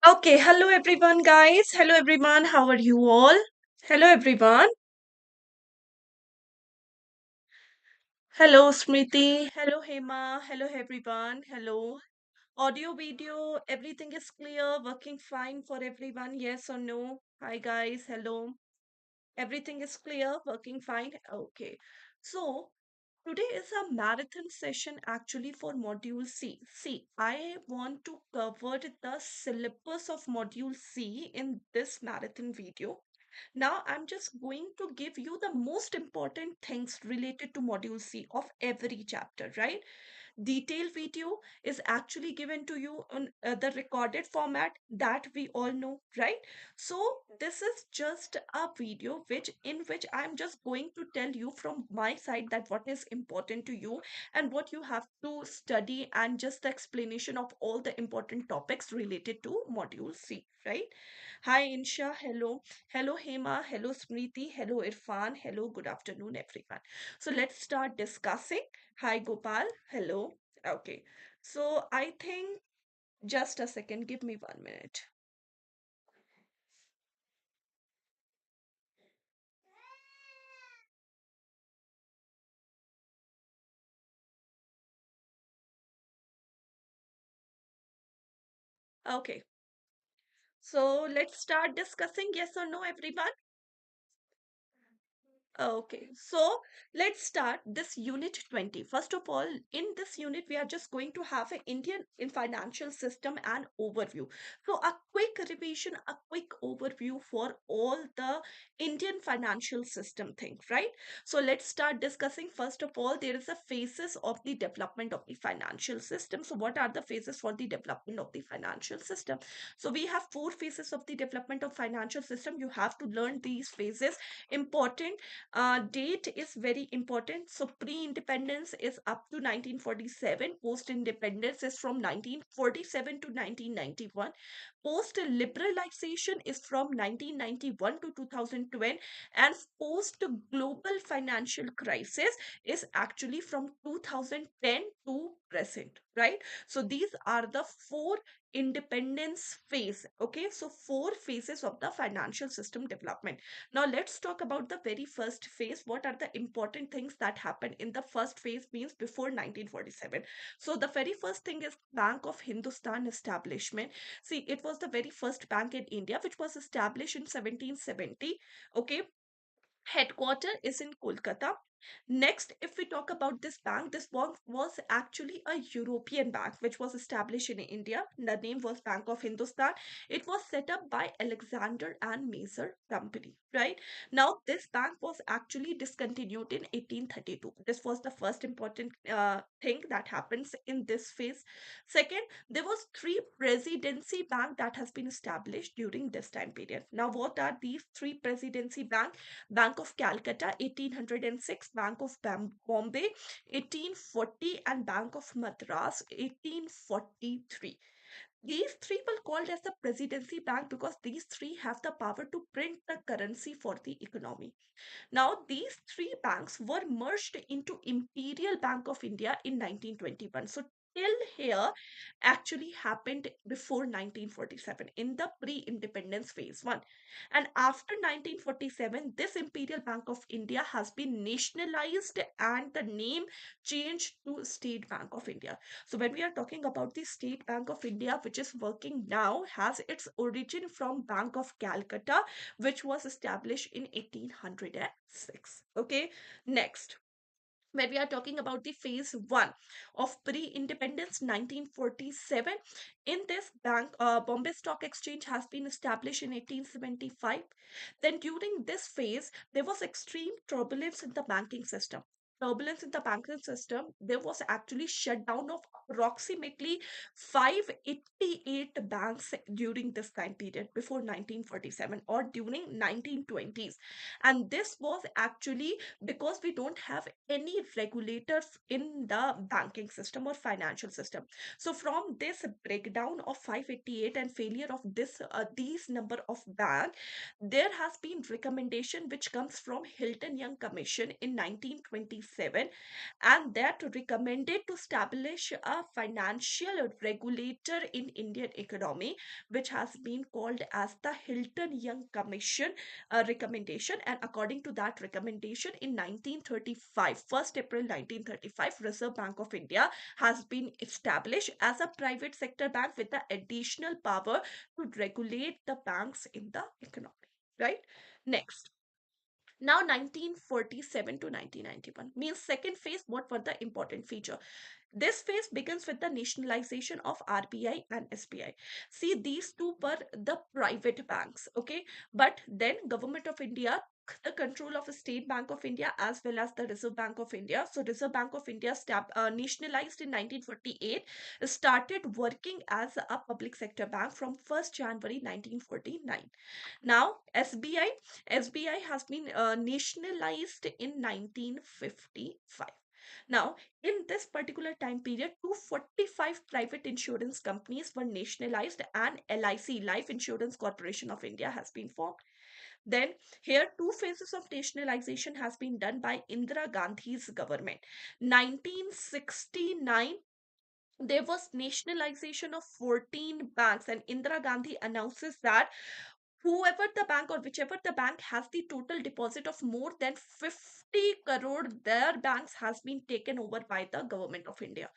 Okay, hello everyone, guys. Hello everyone, how are you all? Hello everyone. Hello Smriti. Hello Hema. Hello everyone. Hello. Audio, video, everything is clear, working fine for everyone. Yes or no? Hi guys. Hello. Everything is clear, working fine. Okay. So, today is a marathon session actually for Module C. See, I want to cover the syllabus of Module C in this marathon video. Now, I'm just going to give you the most important things related to Module C of every chapter, right? Detailed video is actually given to you on the recorded format that we all know, right? So this is just a video in which I'm just going to tell you from my side that what is important to you and what you have to study, and just the explanation of all the important topics related to Module C, right? Hi Insha, hello. Hello Hema, hello Smriti, hello Irfan, hello, good afternoon everyone. So let's start discussing. Hi Gopal, hello. Okay, so I think, just a second, give me 1 minute. Okay, so let's start discussing. Yes or no, everyone? Okay, so let's start this unit 20. First of all, in this unit, we are just going to have an Indian in financial system and overview. So a quick revision, a quick overview for all the Indian financial system things, right? So let's start discussing. First of all, there is a phases of the development of the financial system. So what are the phases for the development of the financial system? So we have four phases of the development of financial system. You have to learn these phases. Important date is very important. So pre-independence is up to 1947. Post-independence is from 1947 to 1991. Post-liberalization is from 1991 to 2012. And post-global financial crisis is actually from 2010 to present, right? So these are the four independence phase. Okay, so four phases of the financial system development. Now let's talk about the very first phase. What are the important things that happened in the first phase, means before 1947? So the very first thing is Bank of Hindustan establishment. See, it was the very first bank in India which was established in 1770. Okay, headquarter is in Kolkata. Next, if we talk about this bank, this bank was actually a European bank which was established in India. The name was Bank of Hindustan. It was set up by Alexander and Maser Company, right? Now, this bank was actually discontinued in 1832. This was the first important thing that happens in this phase. Second, there was three presidency bank that has been established during this time period. Now, what are these three presidency bank? Bank of Calcutta 1806, Bank of Bombay 1840, and Bank of Madras 1843. These three were called as the presidency bank because these three have the power to print the currency for the economy. Now, these three banks were merged into Imperial Bank of India in 1921. So, till here actually happened before 1947 in the pre-independence phase one. And after 1947, this Imperial Bank of India has been nationalized and the name changed to State Bank of India. So when we are talking about the State Bank of India, which is working now, has its origin from Bank of Calcutta, which was established in 1806. Okay, next, when we are talking about the phase one of pre-independence 1947, in this bank, Bombay Stock Exchange has been established in 1875. Then during this phase there was extreme turbulence in the banking system. Turbulence in the banking system, there was actually shutdown of approximately 588 banks during this time period before 1947 or during 1920s. And this was actually because we don't have any regulator in the banking system or financial system. So from this breakdown of 588 and failure of this these number of bank, there has been recommendation which comes from Hilton Young Commission in 1927, and that recommended to establish a the financial regulator in Indian economy, which has been called as the Hilton Young Commission recommendation. And according to that recommendation, in 1935, 1st April 1935, Reserve Bank of India has been established as a private sector bank with the additional power to regulate the banks in the economy. Right? Next. Now 1947 to 1991 means second phase. What were the important feature? This phase begins with the nationalization of RBI and SBI. See, these two were the private banks, okay? But then Government of India took the control of the State Bank of India as well as the Reserve Bank of India. So Reserve Bank of India nationalized in 1948, started working as a public sector bank from 1st January 1949. Now SBI has been nationalized in 1955. Now, in this particular time period, 245 private insurance companies were nationalized and LIC, Life Insurance Corporation of India, has been formed. Then, here, two phases of nationalization has been done by Indira Gandhi's government. 1969, there was nationalization of 14 banks, and Indira Gandhi announces that whoever the bank or whichever the bank has the total deposit of more than 50 crore, their banks has been taken over by the government of India.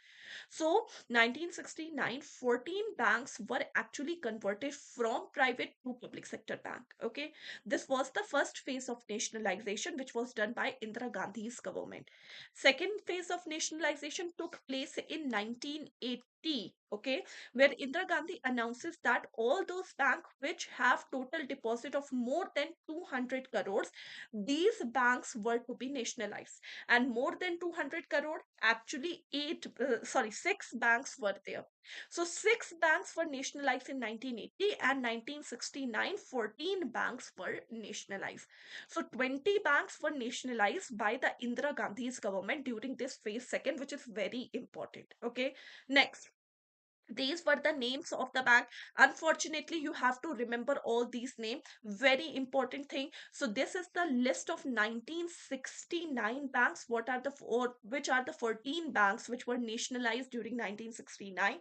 So 1969, 14 banks were actually converted from private to public sector bank. Okay, this was the first phase of nationalization, which was done by Indira Gandhi's government. Second phase of nationalization took place in 1980. Okay, where Indira Gandhi announces that all those banks which have total deposit of more than 200 crores, these banks were to be nationalized. And more than 200 crore, actually six banks were there. So six banks were nationalized in 1980, and 1969 14 banks were nationalized. So 20 banks were nationalized by the Indira Gandhi's government during this phase second, which is very important. Okay, next, these were the names of the bank. Unfortunately, you have to remember all these names, very important thing. So this is the list of 1969 banks. What are the four, which are the 14 banks which were nationalized during 1969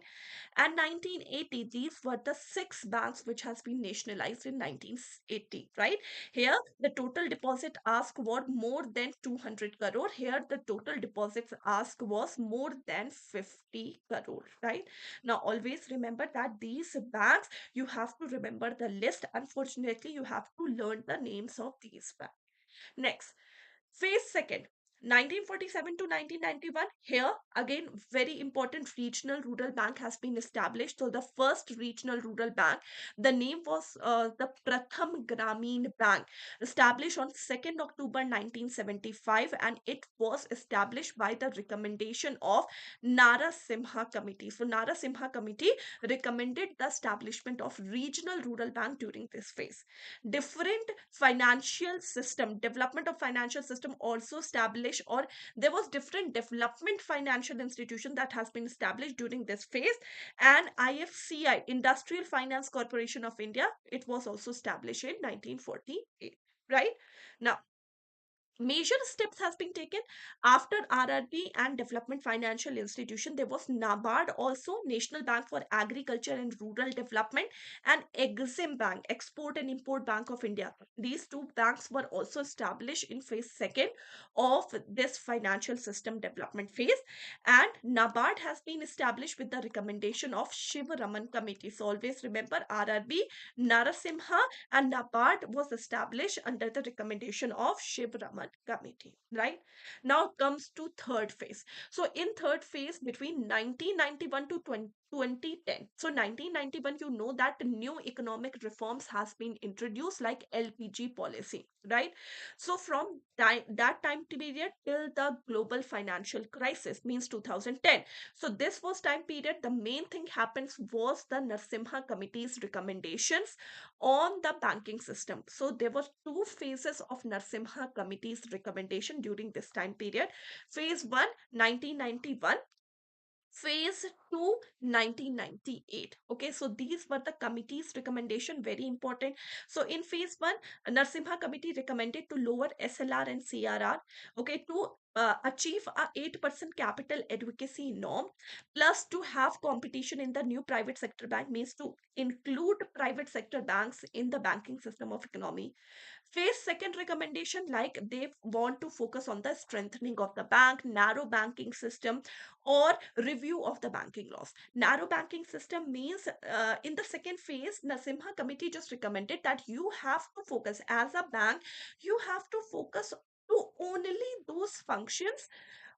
and 1980? These were the six banks which has been nationalized in 1980. Right here, the total deposit asked was more than 200 crore. Here the total deposits asked was more than 50 crore. Right now, always remember that these banks, you have to remember the list. Unfortunately, you have to learn the names of these banks. Next, phase second, 1947 to 1991. Here again, very important, regional rural bank has been established. So the first regional rural bank, the name was the Pratham Gramin Bank, established on 2nd October 1975, and it was established by the recommendation of Narasimha Committee. So Narasimha Committee recommended the establishment of regional rural bank during this phase. Different financial system, development of financial system also established, or there was different development financial institution that has been established during this phase. And IFCI, Industrial Finance Corporation of India, it was also established in 1948. Right now, major steps has been taken after RRB and Development Financial Institution. There was Nabard, also National Bank for Agriculture and Rural Development, and Exim Bank, Export and Import Bank of India. These two banks were also established in phase second of this financial system development phase. And Nabard has been established with the recommendation of Shiv Raman Committee. So always remember, RRB, Narasimha, and Nabard was established under the recommendation of Shiv Raman Committee. Right now comes to third phase. So in third phase, between 1991 to 2010, so 1991, you know that new economic reforms has been introduced, like LPG policy. Right, so from that time period till the global financial crisis, means 2010. So this was time period, the main thing happens was the Narasimha Committee's recommendations on the banking system. So there were two phases of Narasimha Committee's recommendation during this time period. Phase 1, 1991. Phase 2, 1998. Okay, so these were the committee's recommendation, very important. So in phase 1, Narasimha Committee recommended to lower SLR and CRR, okay, to achieve a 8% capital adequacy norm, plus to have competition in the new private sector bank, means to include private sector banks in the banking system of economy. Phase second recommendation, like they want to focus on the strengthening of the bank, narrow banking system, or review of the banking laws. Narrow banking system means in the second phase, Nasimha committee just recommended that you have to focus as a bank, you have to focus to only those functions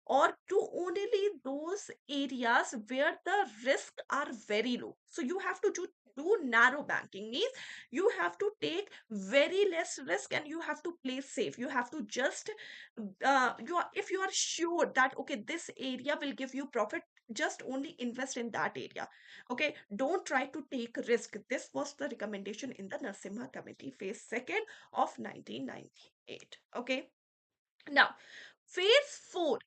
or to only those areas where the risks are very low. So you have to do narrow banking, means you have to take very less risk and you have to play safe. You have to just if you are sure that okay, this area will give you profit, just only invest in that area. Okay, don't try to take risk. This was the recommendation in the Narasimha committee, phase second of 1998. Okay, now, phase 4,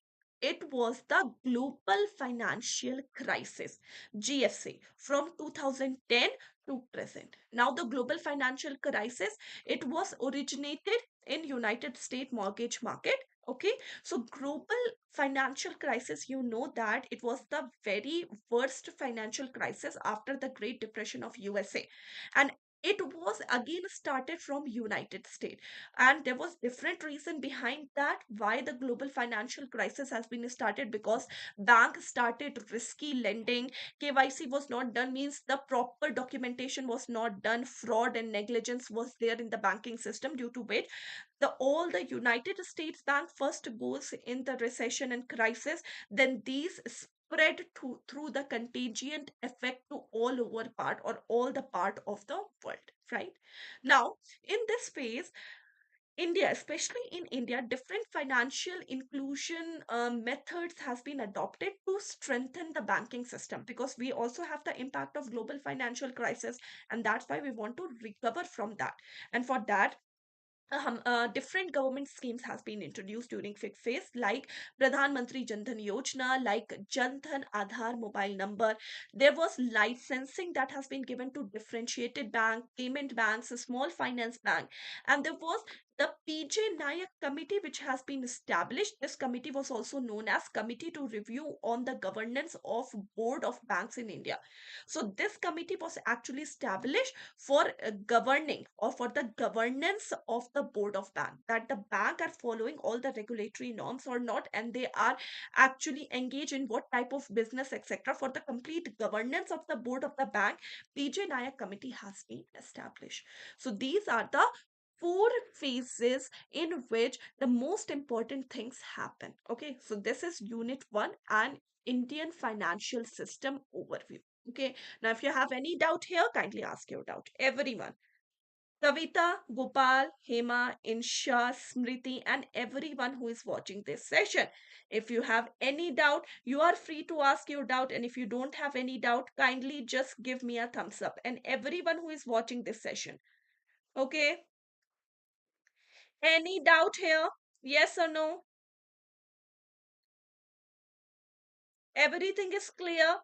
it was the global financial crisis, GFC, from 2010 to present. Now, the global financial crisis, it was originated in United States mortgage market. Okay, so global financial crisis, you know that it was the very worst financial crisis after the Great Depression of USA, and it was again started from United States, and there was different reason behind that why the global financial crisis has been started, because bank started risky lending, KYC was not done, means the proper documentation was not done, fraud and negligence was there in the banking system, due to which the all the United States bank first goes in the recession and crisis, then these spread through the contagion effect to all over part or all the part of the world, right? Now, in this phase, India, especially in India, different financial inclusion methods has been adopted to strengthen the banking system, because we also have the impact of global financial crisis, and that's why we want to recover from that. And for that, different government schemes has been introduced during fifth phase, like Pradhan Mantri Jan Dhan Yojana, like Jan Dhan Aadhaar mobile number. There was licensing that has been given to differentiated bank, payment banks, a small finance bank, and there was the PJ Nayak committee which has been established. This committee was also known as Committee to Review on the Governance of Board of Banks in India. So this committee was actually established for governing or for the governance of the board of bank, that the bank are following all the regulatory norms or not, and they are actually engaged in what type of business, etc. For the complete governance of the board of the bank, PJ Nayak committee has been established. So these are the four phases in which the most important things happen. Okay, so this is unit 1 and Indian financial system overview. Okay, now if you have any doubt here, kindly ask your doubt. Everyone. Kavita, Gopal, Hema, Insha, Smriti, and everyone who is watching this session. If you have any doubt, you are free to ask your doubt. And if you don't have any doubt, kindly just give me a thumbs up. And everyone who is watching this session. Okay? Any doubt here? Yes or no? Everything is clear?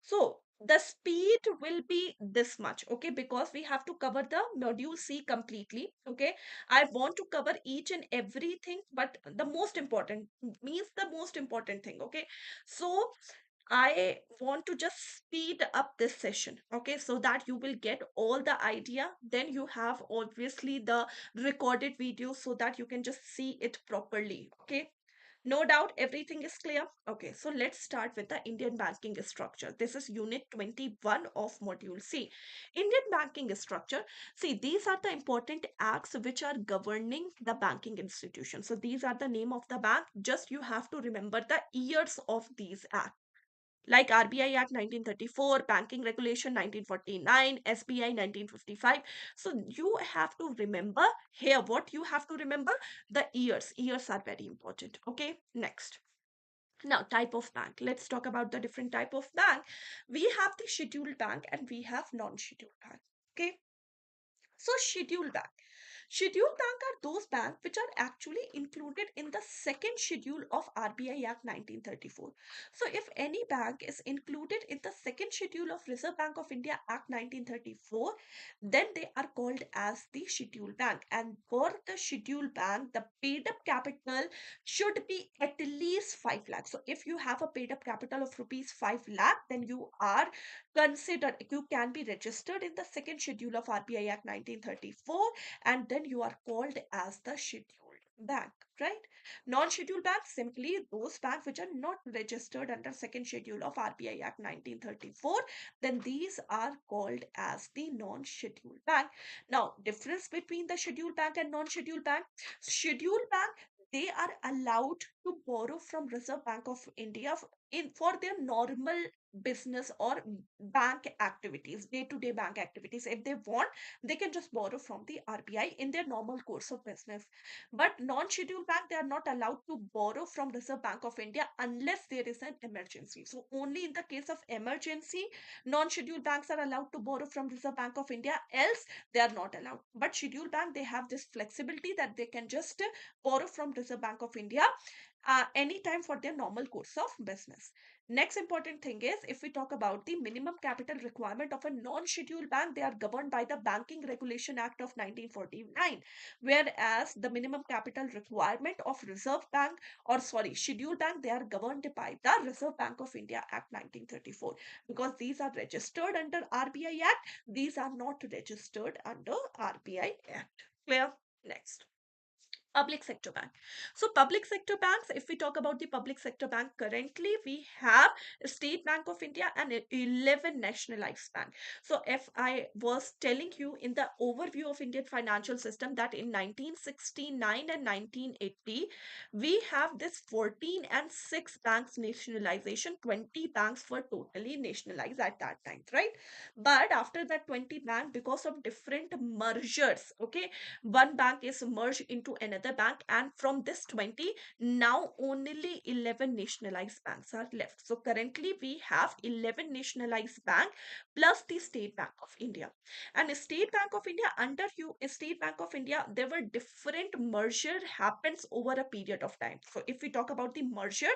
So the speed will be this much, okay, because we have to cover the module C completely, okay. I want to cover each and everything, but the most important means the most important thing, okay. So I want to just speed up this session, okay, so that you will get all the idea. Then you have obviously the recorded video so that you can just see it properly, okay. No doubt everything is clear. Okay, so let's start with the Indian banking structure. This is unit 21 of module C. Indian banking structure. See, these are the important acts which are governing the banking institution. So these are the name of the bank. Just you have to remember the years of these acts, like RBI Act 1934, Banking Regulation 1949, SBI 1955. So you have to remember here what you have to remember, the years. Years are very important. Okay, next. Now, type of bank. Let's talk about the different type of bank. We have the scheduled bank and we have non-scheduled bank. Okay, so scheduled bank. Scheduled bank are those banks which are actually included in the second schedule of RBI Act 1934. So if any bank is included in the second schedule of Reserve Bank of India Act 1934, then they are called as the scheduled bank. And for the scheduled bank, the paid up capital should be at least 5 lakh. So if you have a paid up capital of rupees 5 lakh, then you are considered, you can be registered in the second schedule of RBI Act 1934, and then you are called as the scheduled bank, right? Non-scheduled banks, simply those banks which are not registered under second schedule of RBI Act 1934, then these are called as the non-scheduled bank. Now, difference between the scheduled bank and non-scheduled bank. Scheduled bank, they are allowed to borrow from Reserve Bank of India in for their normal business or bank activities, day-to-day bank activities. If they want, they can just borrow from the RBI in their normal course of business. But non-scheduled bank, they are not allowed to borrow from Reserve Bank of India unless there is an emergency. So only in the case of emergency, non-scheduled banks are allowed to borrow from Reserve Bank of India, else they are not allowed. But scheduled bank, they have this flexibility that they can just borrow from Reserve Bank of India anytime for their normal course of business. Next important thing is, if we talk about the minimum capital requirement of a non-scheduled bank, they are governed by the Banking Regulation Act of 1949, whereas the minimum capital requirement of Reserve Bank, or sorry, scheduled bank, they are governed by the Reserve Bank of India Act 1934, because these are registered under RBI Act, these are not registered under RBI Act. Clear? Next. Public sector bank. So public sector banks, if we talk about the public sector bank, currently we have State Bank of India and 11 nationalized bank. So if I was telling you in the overview of Indian financial system that in 1969 and 1980 we have this 14 and 6 banks nationalization, 20 banks were totally nationalized at that time, right? But after that 20 bank, because of different mergers, okay, one bank is merged into another bank, and from this 20, now only 11 nationalized banks are left. So currently we have 11 nationalized bank plus the State Bank of India. And State Bank of India, under you State Bank of India, there were different merger happens over a period of time. So if we talk about the mergers,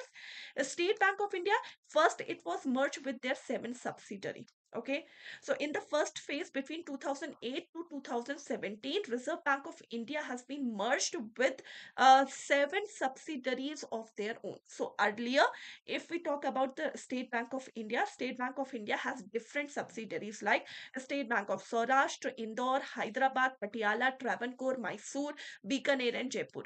State Bank of India, first it was merged with their 7 subsidiary. Okay, so in the first phase between 2008 to 2017, Reserve Bank of India has been merged with 7 subsidiaries of their own. So earlier, if we talk about the State Bank of India, State Bank of India has different subsidiaries like State Bank of Saurashtra, Indore, Hyderabad, Patiala, Travancore, Mysore, Bikaner and Jaipur.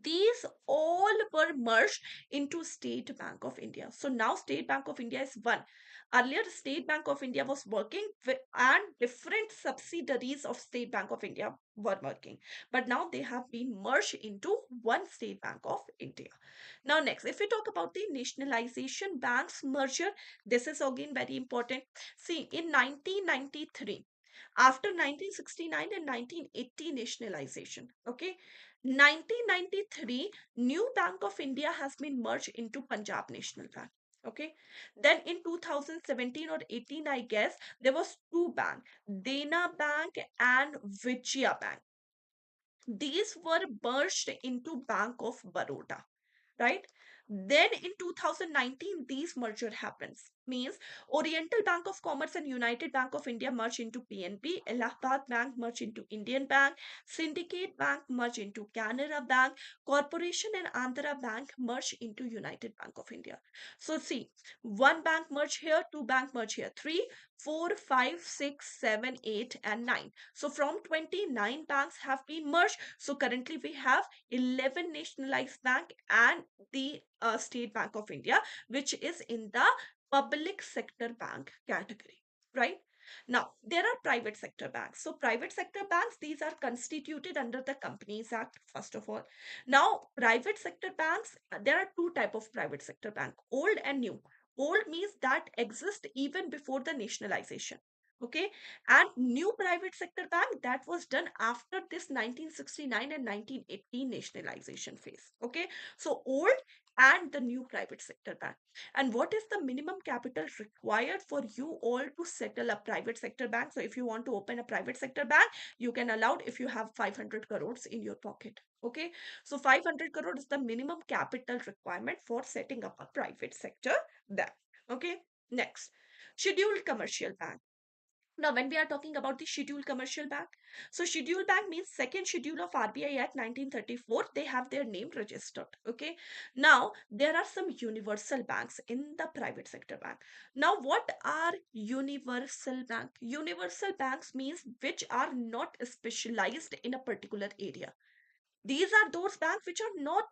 These all were merged into State Bank of India. So now State Bank of India is one. Earlier, State Bank of India was working with, and different subsidiaries of State Bank of India were working. But now they have been merged into one State Bank of India. Now, next, if we talk about the nationalization banks merger, this is again very important. See, in 1993, after 1969 and 1980 nationalization, okay, 1993 new Bank of India has been merged into Punjab National Bank. Okay, then in 2017 or 18, I guess, there was two bank, Dena Bank and Vijaya Bank. These were merged into Bank of Baroda, right? Then in 2019, these merger happens. Means Oriental Bank of Commerce and United Bank of India merge into PNB, Allahabad Bank merge into Indian Bank, Syndicate Bank merge into Canara Bank, Corporation and Andhra Bank merge into United Bank of India. So see, one bank merge here, two bank merge here, 3, 4, 5, 6, 7, 8, and 9. So from 29 banks have been merged. So currently we have 11 nationalized bank and the State Bank of India, which is in the public sector bank category, right? Now, there are private sector banks. So, private sector banks, these are constituted under the Companies Act, first of all. Now, private sector banks, there are two type of private sector bank, old and new. Old means that exist even before the nationalization. Okay, and new private sector bank, that was done after this 1969 and 1980 nationalization phase. Okay, so old and the new private sector bank. And what is the minimum capital required for you all to settle a private sector bank? So if you want to open a private sector bank, you can allow it if you have 500 crores in your pocket. Okay, so 500 crore is the minimum capital requirement for setting up a private sector bank. Okay, next, scheduled commercial bank. Now, when we are talking about the scheduled commercial bank, so scheduled bank means second schedule of RBI Act 1934. They have their name registered. Okay. Now, there are some universal banks in the private sector bank. Now, what are universal bank? Universal banks means which are not specialized in a particular area. These are those banks which are not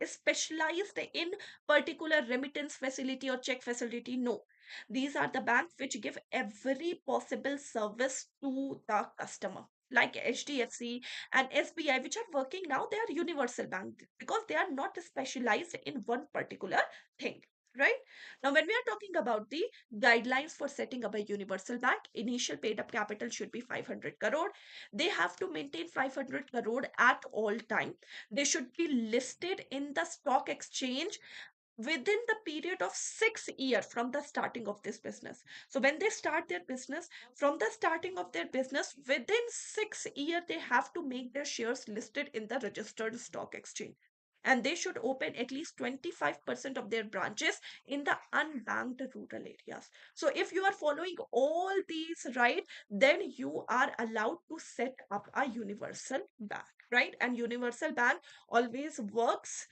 specialized in particular remittance facility or check facility. No, these are the banks which give every possible service to the customer, like HDFC and SBI, which are working now. They are universal bank because they are not specialized in one particular thing, right? Now, when we are talking about the guidelines for setting up a universal bank, initial paid up capital should be 500 crore. They have to maintain 500 crore at all time. They should be listed in the stock exchange within the period of 6 years from the starting of this business. So when they start their business, from the starting of their business, within 6 years, they have to make their shares listed in the registered stock exchange. And they should open at least 25% of their branches in the unbanked rural areas. So if you are following all these, right, then you are allowed to set up a universal bank, right? And universal bank always works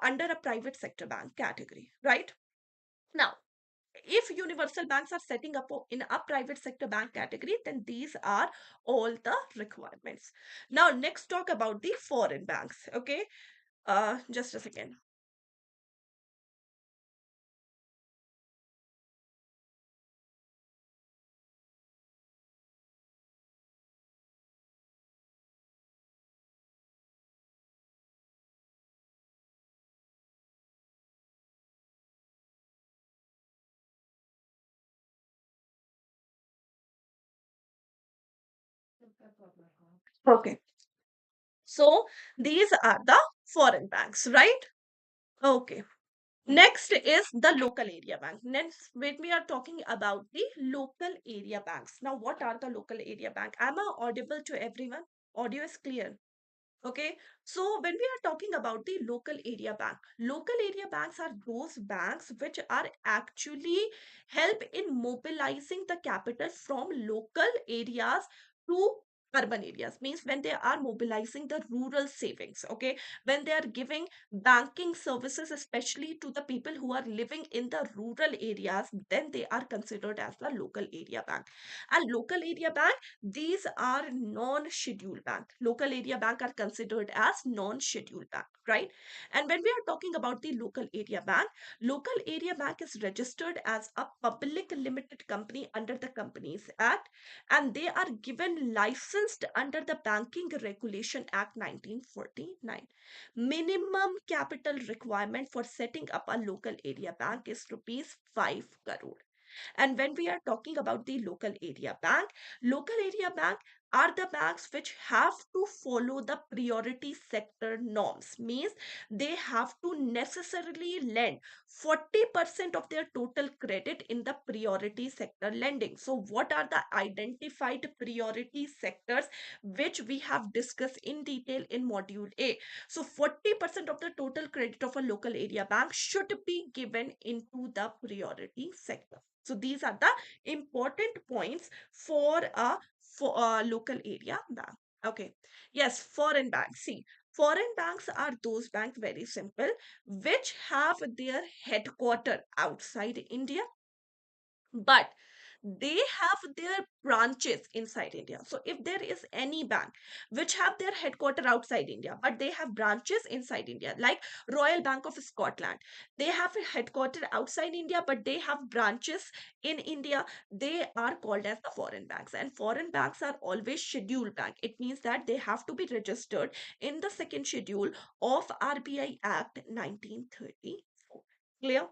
under a private sector bank category, right? Now, if universal banks are setting up in a private sector bank category, then these are all the requirements. Now, next talk about the foreign banks. Okay, just a second. Okay, so these are the foreign banks, right? Okay. Next is the local area bank. Next, when we are talking about the local area banks. Now, what are the local area bank? Am I audible to everyone? Audio is clear. Okay, so when we are talking about the local area banks are those banks which are actually help in mobilizing the capital from local areas to urban areas. Means when they are mobilizing the rural savings, okay, when they are giving banking services, especially to the people who are living in the rural areas, then they are considered as the local area bank. And local area bank, these are non-scheduled bank. Local area bank are considered as non-scheduled bank, right? And when we are talking about the local area bank is registered as a public limited company under the Companies Act, and they are given licensed under the Banking Regulation Act 1949. Minimum capital requirement for setting up a local area bank is rupees 5 crore. And when we are talking about the local area bank are the banks which have to follow the priority sector norms. Means they have to necessarily lend 40% of their total credit in the priority sector lending. So what are the identified priority sectors which we have discussed in detail in module A? So 40% of the total credit of a local area bank should be given into the priority sector. So these are the important points for a local area bank. Okay. Yes, foreign banks. See, foreign banks are those banks, very simple, which have their headquarter outside India, but they have their branches inside India. So if there is any bank which have their headquarter outside India, but they have branches inside India, like Royal Bank of Scotland, they have a headquarter outside India, but they have branches in India, they are called as the foreign banks. And foreign banks are always scheduled bank. It means that they have to be registered in the second schedule of RBI Act 1934. Clear?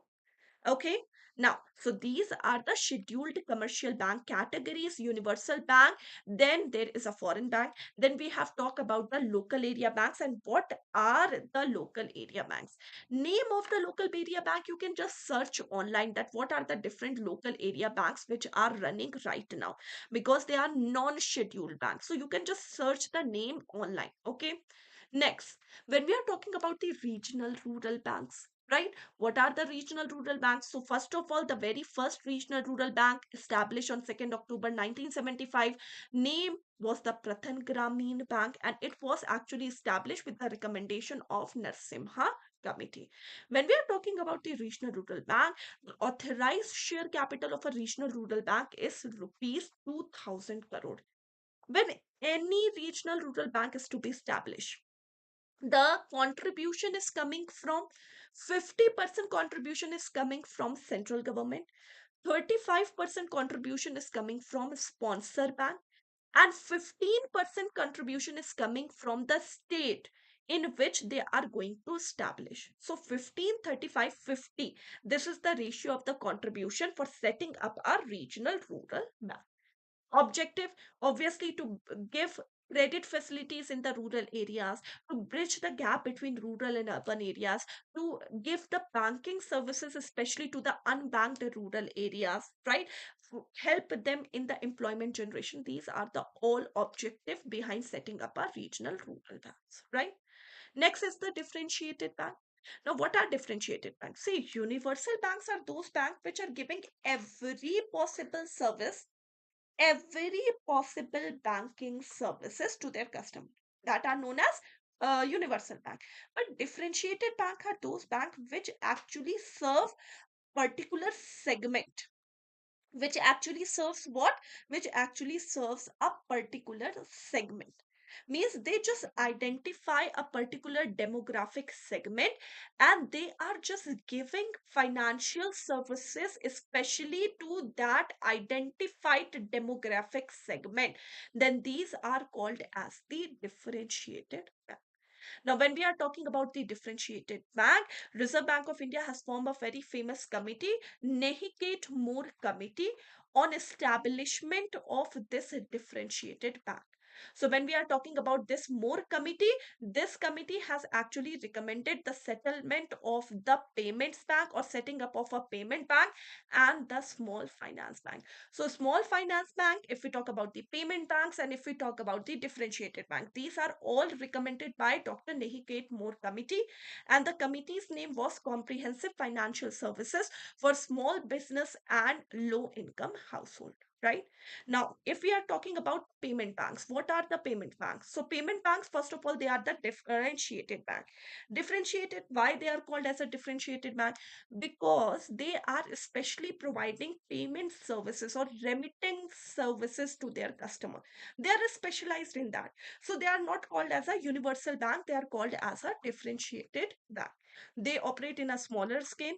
Okay. Now, so these are the scheduled commercial bank categories, universal bank, then there is a foreign bank, then we have talked about the local area banks. And what are the local area banks? Name of the local area bank, you can just search online that what are the different local area banks which are running right now, because they are non-scheduled banks. So you can just search the name online. Okay. Next, when we are talking about the regional rural banks, right? What are the regional rural banks? So first of all, the very first regional rural bank established on 2nd October 1975, name was the Prathan Gramin Bank, and it was actually established with the recommendation of Narsimha Committee. When we are talking about the regional rural bank, the authorized share capital of a regional rural bank is rupees 2000 crore. When any regional rural bank is to be established, the contribution is coming from 50% contribution is coming from central government, 35% contribution is coming from sponsor bank, and 15% contribution is coming from the state in which they are going to establish. So 15, 35, 50, this is the ratio of the contribution for setting up a regional rural bank. Objective, obviously, to give credit facilities in the rural areas, to bridge the gap between rural and urban areas, to give the banking services especially to the unbanked rural areas, right? Help them in the employment generation. These are the all objective behind setting up a regional rural banks, right? Next is the differentiated bank. Now, what are differentiated banks? See, universal banks are those banks which are giving every possible banking services to their customer, that are known as universal bank. But differentiated bank are those banks which actually serve particular segment, which actually serves what? Which actually serves a particular segment. Means they just identify a particular demographic segment, and they are just giving financial services especially to that identified demographic segment. Then these are called as the differentiated bank. Now, when we are talking about the differentiated bank, Reserve Bank of India has formed a very famous committee, Nehikate Moore Committee, on establishment of this differentiated bank. So when we are talking about this Moore Committee, this committee has actually recommended the settlement of the payments bank, or setting up of a payment bank, and the small finance bank. So small finance bank, if we talk about the payment banks, and if we talk about the differentiated bank, these are all recommended by Dr. Nehikate Moore Committee, and the committee's name was Comprehensive Financial Services for Small Business and Low Income Household. Right now, if we are talking about payment banks, what are the payment banks? So payment banks, first of all, they are the differentiated bank. Differentiated, why they are called as a differentiated bank? Because they are especially providing payment services or remitting services to their customer. They are specialized in that. So they are not called as a universal bank, they are called as a differentiated bank. They operate in a smaller scale.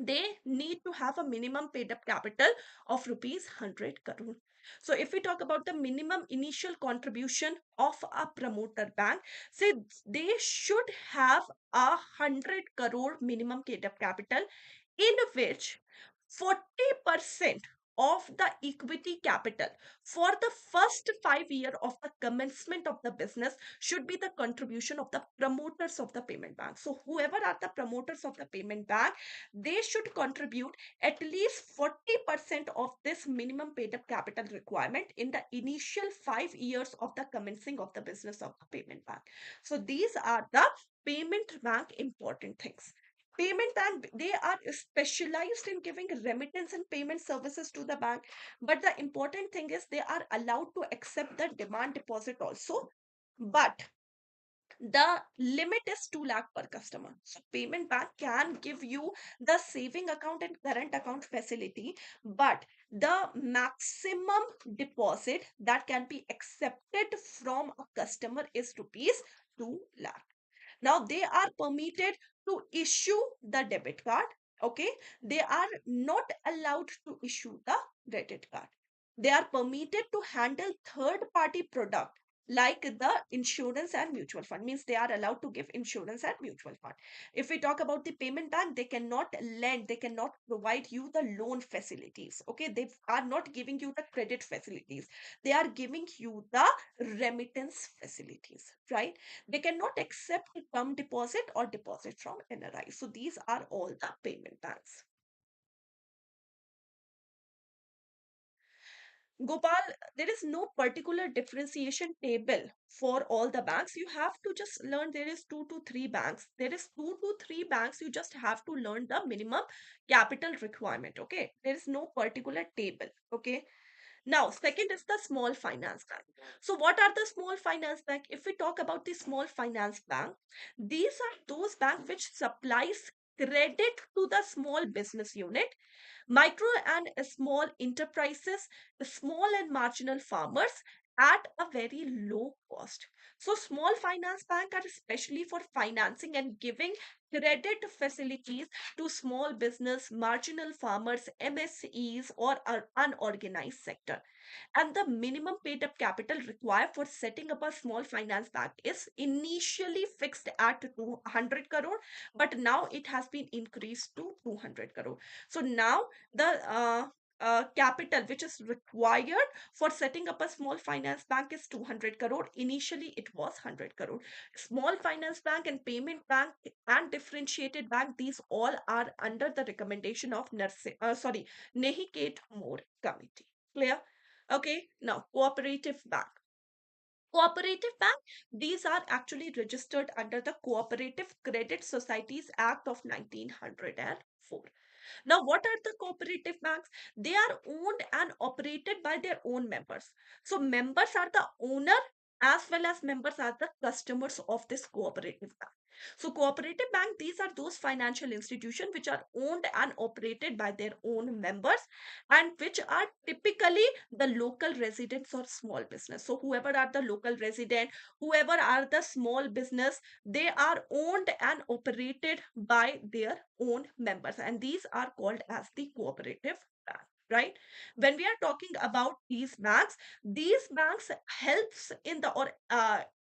They need to have a minimum paid up capital of rupees 100 crore. So if we talk about the minimum initial contribution of a promoter bank, say they should have 100 crore minimum paid up capital, in which 40% of the equity capital for the first 5 years of the commencement of the business should be the contribution of the promoters of the payment bank. So whoever are the promoters of the payment bank, they should contribute at least 40% of this minimum paid up capital requirement in the initial 5 years of the commencing of the business of the payment bank. So these are the payment bank important things. Payment bank, they are specialized in giving remittance and payment services to the bank. But the important thing is they are allowed to accept the demand deposit also. But the limit is 2 lakh per customer. So payment bank can give you the saving account and current account facility, but the maximum deposit that can be accepted from a customer is rupees 2 lakh. Now they are permitted to issue the debit card. Okay, they are not allowed to issue the credit card. They are permitted to handle third party product. like the insurance and mutual fund, means they are allowed to give insurance and mutual fund. If we talk about the payment bank, they cannot lend, they cannot provide you the loan facilities. Okay, they are not giving you the credit facilities, they are giving you the remittance facilities, right? They cannot accept term deposit or deposit from NRI. So these are all the payment banks. Gopal, there is no particular differentiation table for all the banks. You have to just learn there is two to three banks. There is two to three banks. You just have to learn the minimum capital requirement. Okay. There is no particular table. Okay. Now, second is the small finance bank. So, what are the small finance bank? If we talk about the small finance bank, these are those banks which supplies credit to the small business unit, micro and small enterprises, small and marginal farmers at a very low cost. So small finance bank are especially for financing and giving credit facilities to small business, marginal farmers, MSEs or unorganized sector. And the minimum paid up capital required for setting up a small finance bank is initially fixed at 200 crore, but now it has been increased to 200 crore. So now the capital which is required for setting up a small finance bank is 200 crore. Initially it was 100 crore. Small finance bank and payment bank and differentiated bank, these all are under the recommendation of Nehikate More committee. Clear? Okay, now cooperative bank. Cooperative bank, these are actually registered under the Cooperative Credit Societies Act of 1904. Now, what are the cooperative banks? They are owned and operated by their own members. So, members are the owner as well as members are the customers of this cooperative bank. So, cooperative bank, these are those financial institutions which are owned and operated by their own members and which are typically the local residents or small business. So, whoever are the local resident, whoever are the small business, they are owned and operated by their own members, and these are called as the cooperative bank, right? When we are talking about these banks helps in the or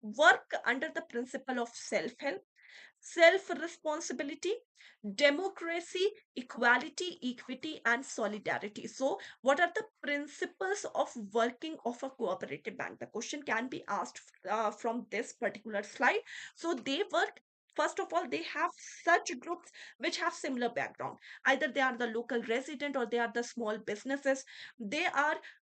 work under the principle of self-help, self responsibility, democracy, equality, equity, and solidarity. So, what are the principles of working of a cooperative bank? The question can be asked from this particular slide. So, they work. First of all, they have such groups which have similar background. Either they are the local resident or they are the small businesses. They are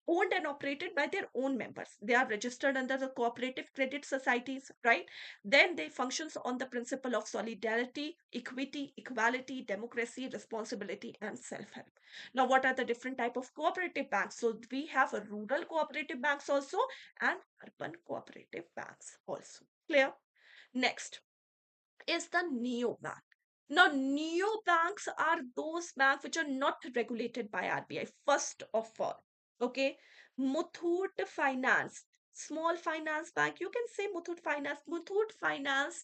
owned and operated by their own members. They are registered under the cooperative credit societies, right? Then they functions on the principle of solidarity, equity, equality, democracy, responsibility, and self-help. Now, what are the different type of cooperative banks? So we have a rural cooperative banks also and urban cooperative banks also. Clear? Next is the neobank. Now, neobanks are those banks which are not regulated by RBI, first of all. Okay. Muthoot Finance, small finance bank. You can say Muthoot Finance. Muthoot Finance,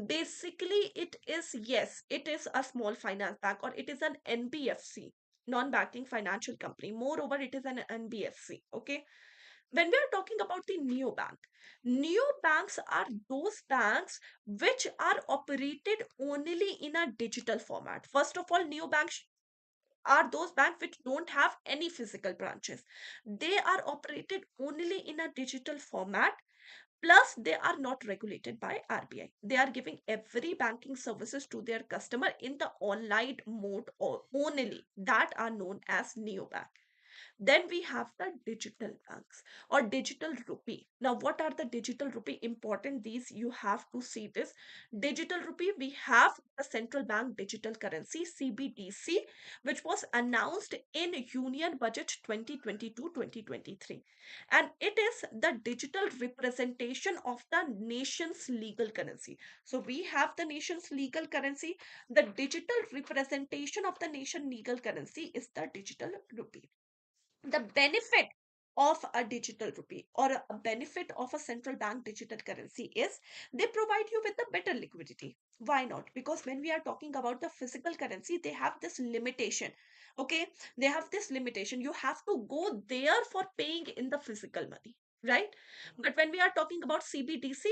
basically, it is, yes, it is a small finance bank or it is an NBFC, non-banking financial company. Moreover, it is an NBFC. Okay. When we are talking about the neobanks are those banks which are operated only in a digital format. First of all, neobanks are those banks which don't have any physical branches. They are operated only in a digital format. Plus, they are not regulated by RBI. They are giving every banking services to their customer in the online mode or only. That are known as neobank. Then we have the digital banks or digital rupee. Now, what are the digital rupee? Important, these you have to see this. Digital rupee, we have the central bank digital currency CBDC, which was announced in Union Budget 2022-2023. And it is the digital representation of the nation's legal currency. So we have the nation's legal currency. The digital representation of the nation legal currency is the digital rupee. The benefit of a digital rupee or a benefit of a central bank digital currency is they provide you with the better liquidity. Why not? Because when we are talking about the physical currency, they have this limitation. Okay, they have this limitation. You have to go there for paying in the physical money. right? But when we are talking about CBDC,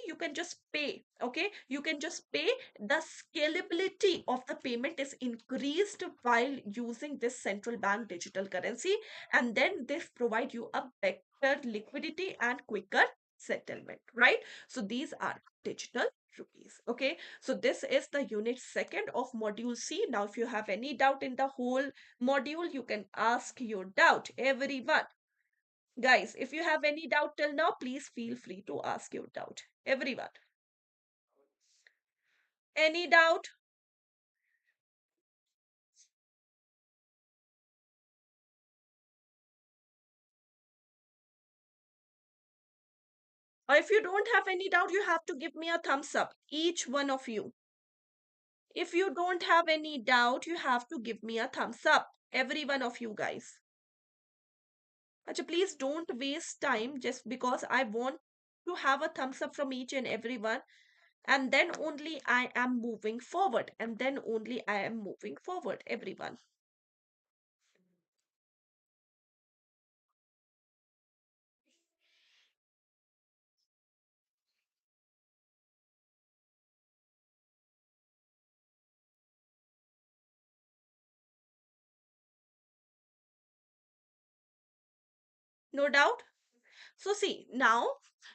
you can just pay, okay? You can just pay. The scalability of the payment is increased while using this central bank digital currency, and then they provide you a better liquidity and quicker settlement, right? So these are digital rupees, okay? So this is the unit second of module C. Now, if you have any doubt in the whole module, you can ask your doubt, everyone. Guys, if you have any doubt till now, please feel free to ask your doubt. Everyone. Any doubt? Or if you don't have any doubt, you have to give me a thumbs up. Each one of you. If you don't have any doubt, you have to give me a thumbs up. Every one of you guys. Acha, please don't waste time just because I want to have a thumbs up from each and everyone. And then only I am moving forward. And then only I am moving forward, everyone. No doubt? So, see, now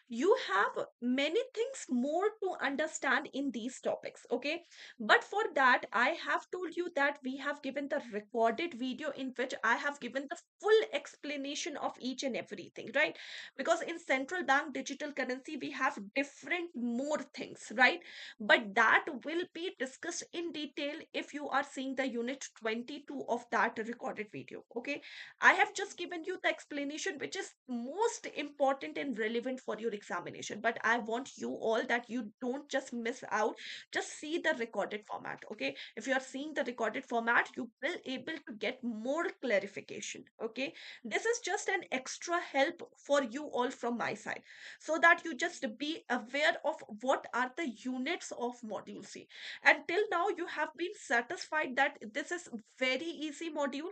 you have many things more to understand in these topics, okay? But for that, I have told you that we have given the recorded video in which I have given the full explanation of each and everything, right? Because in central bank digital currency, we have different more things, right? But that will be discussed in detail if you are seeing the unit 22 of that recorded video, okay? I have just given you the explanation which is most important and relevant for your examination. But I want you all that you don't just miss out. Just see the recorded format. Okay. If you are seeing the recorded format, you will able to get more clarification. Okay. This is just an extra help for you all from my side. So that you just be aware of what are the units of module C. Until now, you have been satisfied that this is very easy module,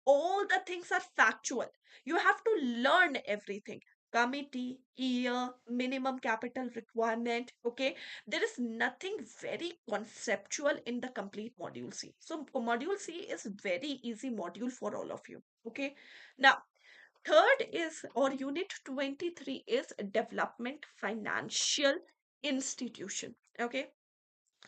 all the things are factual. You have to learn everything. Committee, year, minimum capital requirement. Okay. There is nothing very conceptual in the complete module C. So, module C is very easy module for all of you. Okay. Now, third is, or unit 23 is development financial institution. Okay.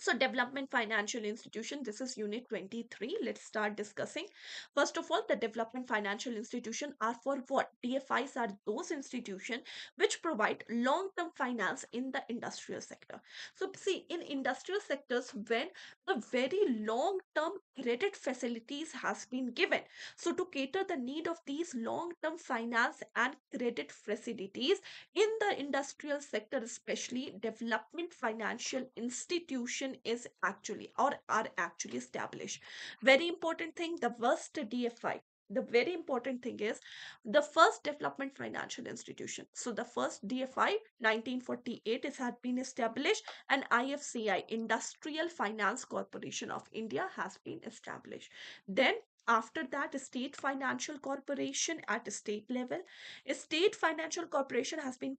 So, development financial institution, this is unit 23. Let's start discussing. First of all, the development financial institution are for what? DFIs are those institutions which provide long-term finance in the industrial sector. So, see, in industrial sectors, when the very long-term credit facilities has been given. So, to cater the need of these long-term finance and credit facilities, in the industrial sector especially, development financial institution is actually or are actually established. Very important thing, the first DFI, the very important thing is the first development financial institution. So the first DFI 1948 is had been established, and IFCI, Industrial Finance Corporation of India, has been established. Then after that, state financial corporation at state level. A state financial corporation has been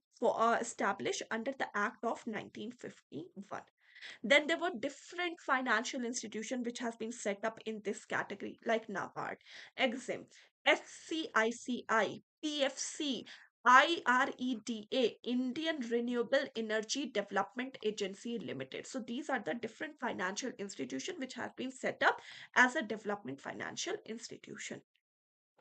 established under the Act of 1951. Then there were different financial institutions which has been set up in this category, like Nabard, Exim, SCICI, PFC, IREDA, Indian Renewable Energy Development Agency Limited. So these are the different financial institutions which have been set up as a development financial institution.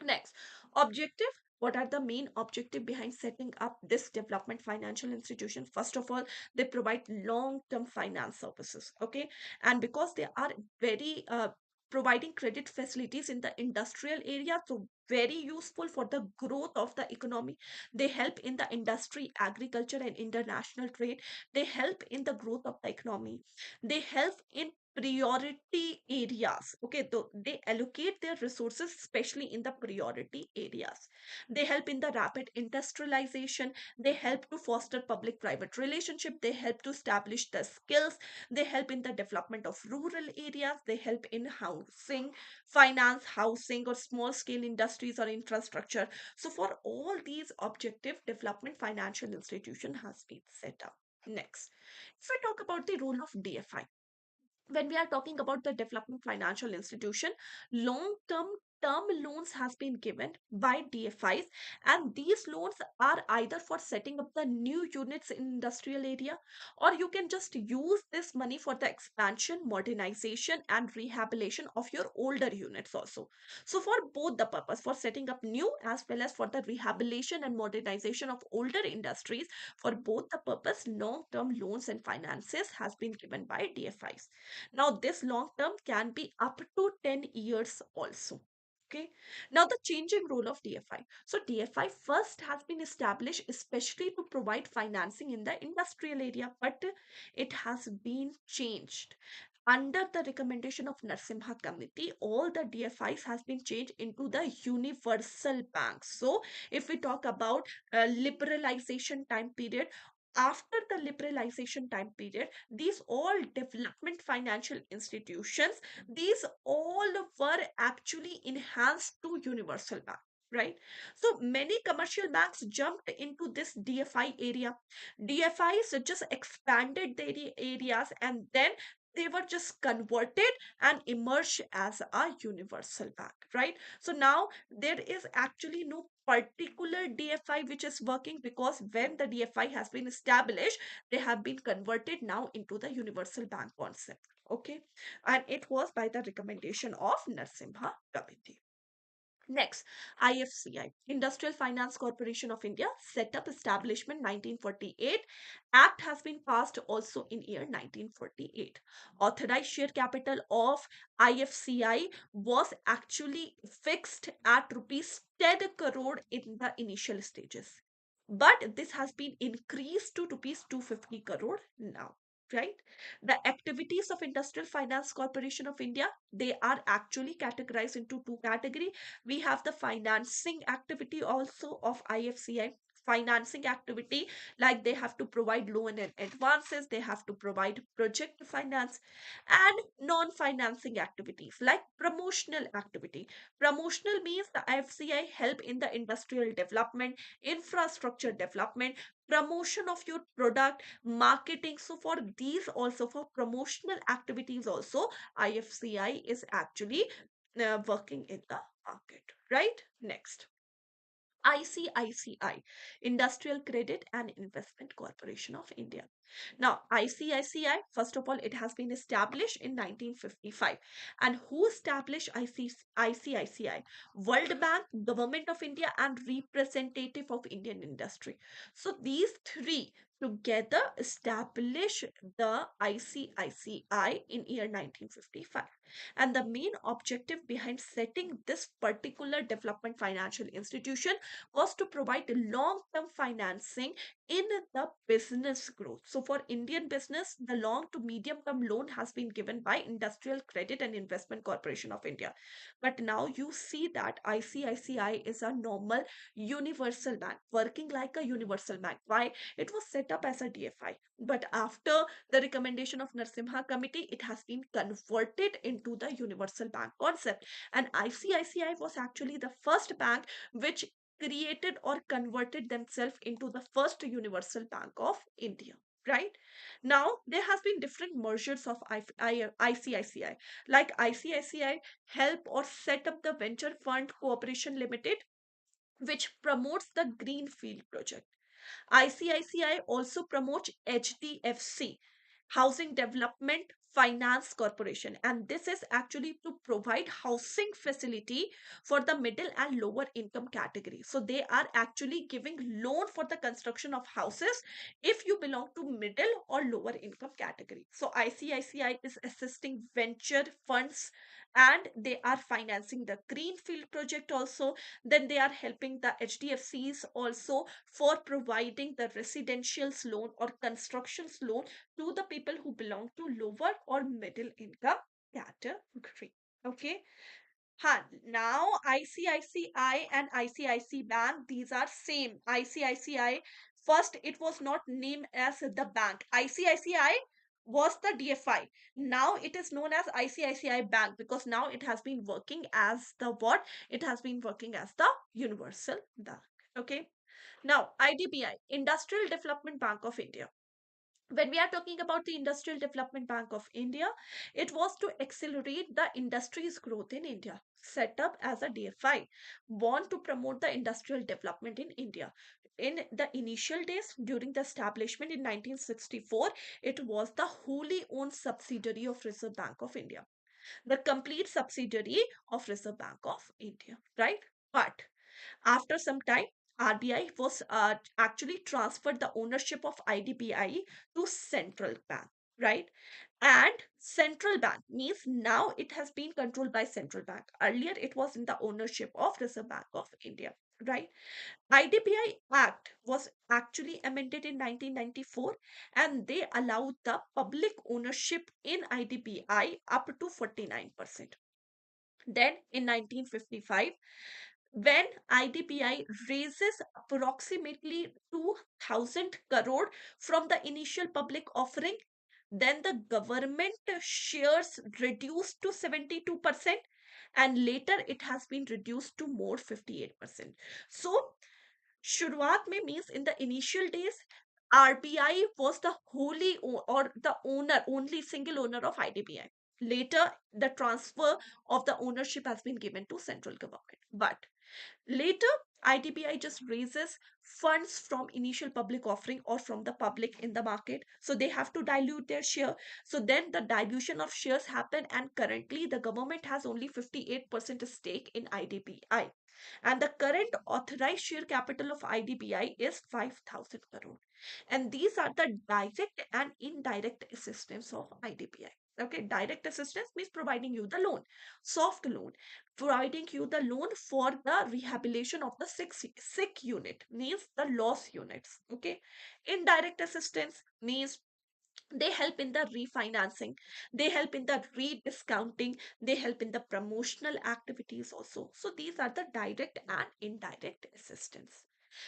Next, objective. What are the main objective behind setting up this development financial institution? First of all, they provide long-term finance services. Okay, and because they are very providing credit facilities in the industrial area, so very useful for the growth of the economy. They help in the industry, agriculture, and international trade. They help in the growth of the economy. They help in priority areas. Okay, so they allocate their resources especially in the priority areas. They help in the rapid industrialization. They help to foster public private relationship. They help to establish the skills. They help in the development of rural areas. They help in housing, finance, housing, or small scale industries or infrastructure. So for all these objective development, financial institution has been set up. Next, if we talk about the role of DFI, when we are talking about the development financial institution, long term loans has been given by DFIs, and these loans are either for setting up the new units in industrial area, or you can just use this money for the expansion, modernization, and rehabilitation of your older units also. So for both the purpose, for setting up new as well as for the rehabilitation and modernization of older industries, for both the purpose, long term loans and finances has been given by DFIs. Now, this long term can be up to 10 years also. Okay. Now, the changing role of DFI. So, DFI first has been established especially to provide financing in the industrial area, but it has been changed. Under the recommendation of Narsimha Committee, all the DFIs has been changed into the universal banks. So, if we talk about liberalization time period, after the liberalization time period, these all development financial institutions, these all were actually enhanced to universal bank, right? So many commercial banks jumped into this DFI area. DFIs just expanded their areas, and then they were just converted and emerged as a universal bank, right? So now there is actually no particular DFI which is working, because when the DFI has been established, they have been converted now into the universal bank concept. Okay, and it was by the recommendation of Narsimha Committee. Next, IFCI, Industrial Finance Corporation of India, set up establishment 1948. Act has been passed also in year 1948. Authorized share capital of IFCI was actually fixed at rupees 10 crore in the initial stages. But this has been increased to rupees 250 crore now, right? The activities of Industrial Finance Corporation of India, they are actually categorized into two category. We have the financing activity also of IFCI. Financing activity, like they have to provide loan and advances, they have to provide project finance, and non-financing activities like promotional activity. Promotional means the IFCI help in the industrial development, infrastructure development, promotion of your product, marketing. So for these also, for promotional activities also, IFCI is actually working in the market, right? Next, ICICI, Industrial Credit and Investment Corporation of India. Now, ICICI, first of all, it has been established in 1955. And who established ICICI? World Bank, Government of India, and Representative of Indian Industry. So these three together establish the ICICI in year 1955. And the main objective behind setting this particular development financial institution was to provide long-term financing in the business growth. So for Indian business, the long to medium term loan has been given by Industrial Credit and Investment Corporation of India. But now you see that ICICI is a normal universal bank, working like a universal bank. Why? It was set up as a DFI. But after the recommendation of Narsimha Committee, it has been converted into the universal bank concept. And ICICI was actually the first bank which created or converted themselves into the first universal bank of India. Right now, there has been different mergers of ICICI, like ICICI help or set up the Venture Fund Cooperation Limited, which promotes the Greenfield project. ICICI also promotes HDFC, Housing Development Finance Corporation, and this is actually to provide housing facility for the middle and lower income category. So they are actually giving loan for the construction of houses if you belong to middle or lower income category. So ICICI is assisting venture funds and they are financing the greenfield project also. Then they are helping the HDFCs also for providing the residentials loan or constructions loan to the people who belong to lower or middle income category. Okay. Now ICICI and ICICI Bank, these are same. ICICI, first it was not named as the bank. ICICI was the DFI. Now it is known as ICICI Bank because now it has been working as the what? It has been working as the universal bank. Okay. Now IDBI, Industrial Development Bank of India. When we are talking about the Industrial Development Bank of India, it was to accelerate the industry's growth in India. Set up as a DFI, born to promote the industrial development in India. In the initial days, during the establishment in 1964, it was the wholly owned subsidiary of Reserve Bank of India, the complete subsidiary of Reserve Bank of India, right? But after some time, RBI was actually transferred the ownership of IDBI to central bank, right? And central bank means now it has been controlled by central bank. Earlier, it was in the ownership of Reserve Bank of India, right? IDBI Act was actually amended in 1994 and they allowed the public ownership in IDBI up to 49%. Then in 1955, when IDBI raises approximately 2000 crore from the initial public offering, then the government shares reduced to 72% and later it has been reduced to more 58%. So शुरुआत में means in the initial days, RBI was the or the owner, only single owner of IDBI. Later, the transfer of the ownership has been given to central government. But later, IDBI just raises funds from initial public offering or from the public in the market. So they have to dilute their share. So then the dilution of shares happen and currently the government has only 58% stake in IDBI. And the current authorized share capital of IDBI is 5,000 crore. And these are the direct and indirect assistance of IDBI. Okay, direct assistance means providing you the loan, soft loan, providing you the loan for the rehabilitation of the sick unit, means the loss units. Okay, indirect assistance means they help in the refinancing, they help in the rediscounting, they help in the promotional activities also. So these are the direct and indirect assistance.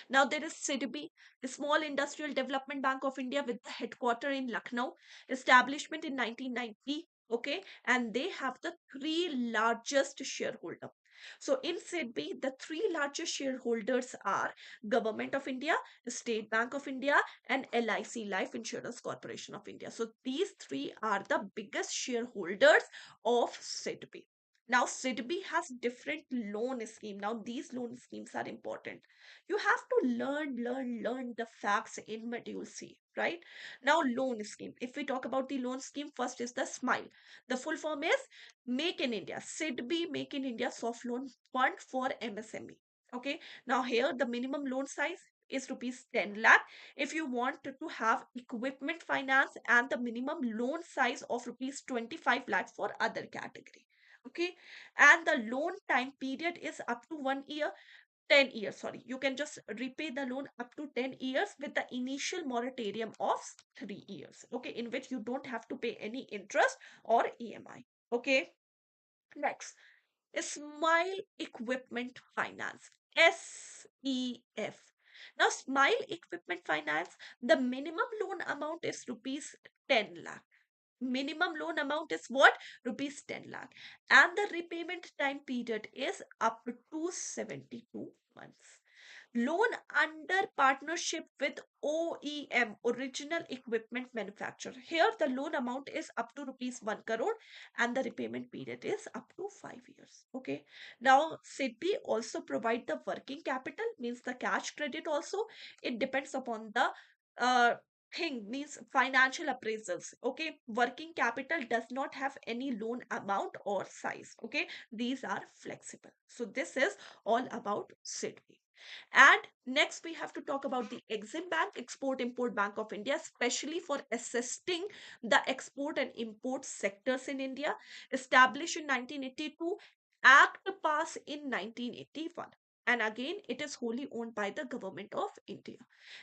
Now there is SIDBI, the Small Industrial Development Bank of India with the headquarter in Lucknow, establishment in 1990. Okay, and they have the three largest shareholder. So in SIDBI, the three largest shareholders are Government of India, State Bank of India, and LIC, Life Insurance Corporation of India. So these three are the biggest shareholders of SIDBI. Now SIDBI has different loan scheme. Now these loan schemes are important. You have to learn the facts in module C, right? Now loan scheme. If we talk about the loan scheme, first is the SMILE. The full form is Make in India. SIDBI Make in India Soft Loan Fund for MSME. Okay. Now here the minimum loan size is rupees 10 lakh if you want to have equipment finance, and the minimum loan size of rupees 25 lakh for other category. Okay, and the loan time period is up to 1 year, 10 years, sorry, you can just repay the loan up to 10 years with the initial moratorium of 3 years, okay, in which you don't have to pay any interest or EMI. Okay, next, Smile Equipment Finance, SEF. Now, Smile Equipment Finance, the minimum loan amount is rupees 10 lakh. Minimum loan amount is what? Rupees 10 lakh. And the repayment time period is up to 72 months. Loan under partnership with OEM, original equipment manufacturer. Here the loan amount is up to rupees 1 crore and the repayment period is up to 5 years. Okay. Now SIDBI also provide the working capital, means the cash credit also. It depends upon the thing means financial appraisals. Okay, working capital does not have any loan amount or size. Okay, these are flexible. So this is all about SIDBI. And next, we have to talk about the Exim Bank, Export Import Bank of India, especially for assisting the export and import sectors in India. Established in 1982, Act passed in 1981. And again, it is wholly owned by the Government of India.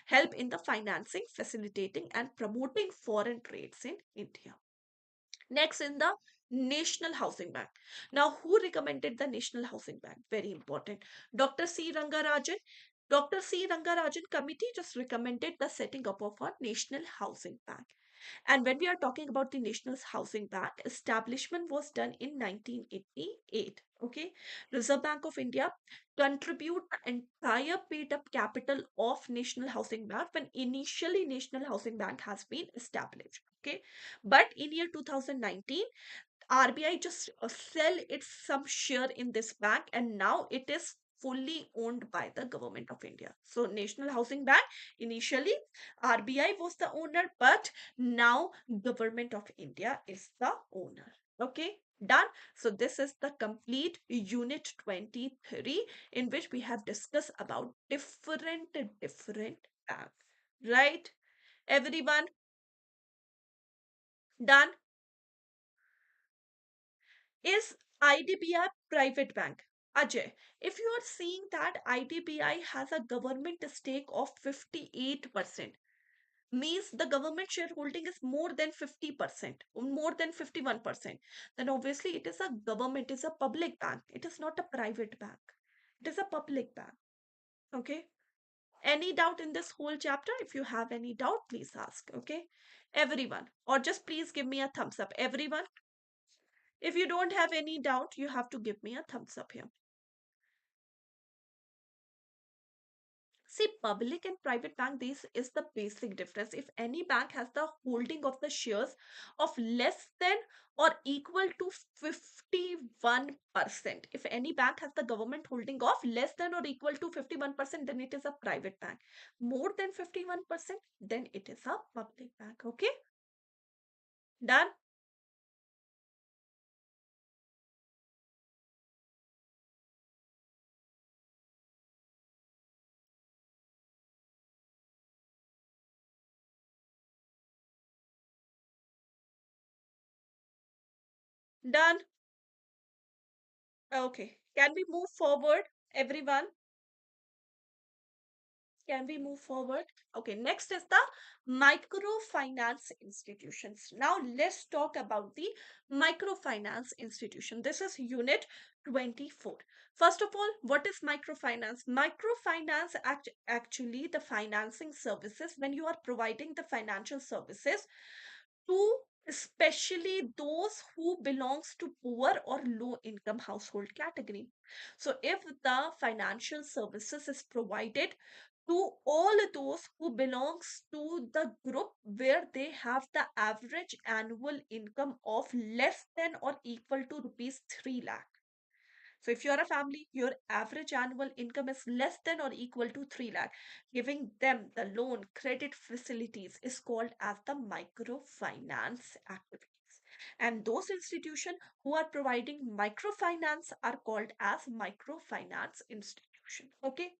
Help in the financing, facilitating, and promoting foreign trades in India. Next, in the National Housing Bank. Now, who recommended the National Housing Bank? Very important. Dr. C. Rangarajan. Dr. C. Rangarajan committee just recommended the setting up of a National Housing Bank. And when we are talking about the National Housing Bank, establishment was done in 1988. Okay, Reserve Bank of India contribute the entire paid up capital of National Housing Bank when initially National Housing Bank has been established. Okay, but in year 2019, RBI just sell its some share in this bank, and now it is fully owned by the Government of India. So National Housing Bank, initially RBI was the owner, but now Government of India is the owner. Okay, done. So this is the complete unit 23, in which we have discussed about different banks. Right? Everyone done? Is IDBI private bank? Ajay, if you are seeing that IDBI has a government stake of 58%, means the government shareholding is more than 50%, more than 51%, then obviously it is a government, it is a public bank. It is not a private bank. It is a public bank. Okay. Any doubt in this whole chapter? If you have any doubt, please ask. Okay. Everyone, or just please give me a thumbs up. Everyone, if you don't have any doubt, you have to give me a thumbs up here. See, public and private bank, this is the basic difference. If any bank has the holding of the shares of less than or equal to 51%, if any bank has the government holding of less than or equal to 51%, then it is a private bank. More than 51%, then it is a public bank. Okay, done? Done? Okay, can we move forward, everyone? Can we move forward? Okay, next is the microfinance institutions. Now let's talk about the microfinance institution. This is unit 24. First of all, what is microfinance? Microfinance actually the financing services when you are providing the financial services to especially those who belongs to poor or low income household category. So if the financial services is provided to all those who belongs to the group where they have the average annual income of less than or equal to rupees 3 lakh. So if you're a family, your average annual income is less than or equal to 3 lakh. Giving them the loan credit facilities is called as the microfinance activities. And those institutions who are providing microfinance are called as microfinance institution. Okay.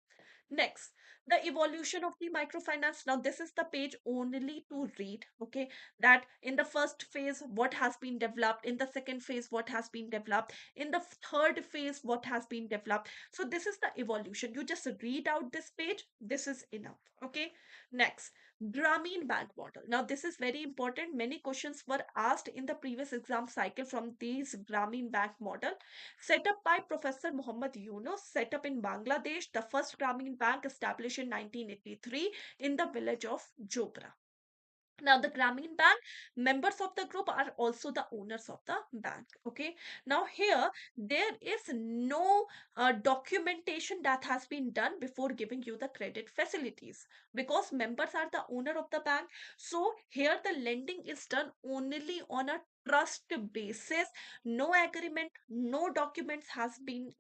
Next, the evolution of the microfinance. Now, this is the page only to read, okay, that in the first phase, what has been developed, in the second phase, what has been developed, in the third phase, what has been developed. So, this is the evolution. You just read out this page, this is enough, okay. Next, Grameen Bank model. Now, this is very important. Many questions were asked in the previous exam cycle from these Grameen Bank model. Set up by Professor Muhammad Yunus, set up in Bangladesh, the first Grameen Bank established in 1983 in the village of Jobra. Now, the Grameen Bank members of the group are also the owners of the bank. Okay. Now, here there is no documentation that has been done before giving you the credit facilities because members are the owner of the bank. So, here the lending is done only on a trust basis. No agreement, no documents has been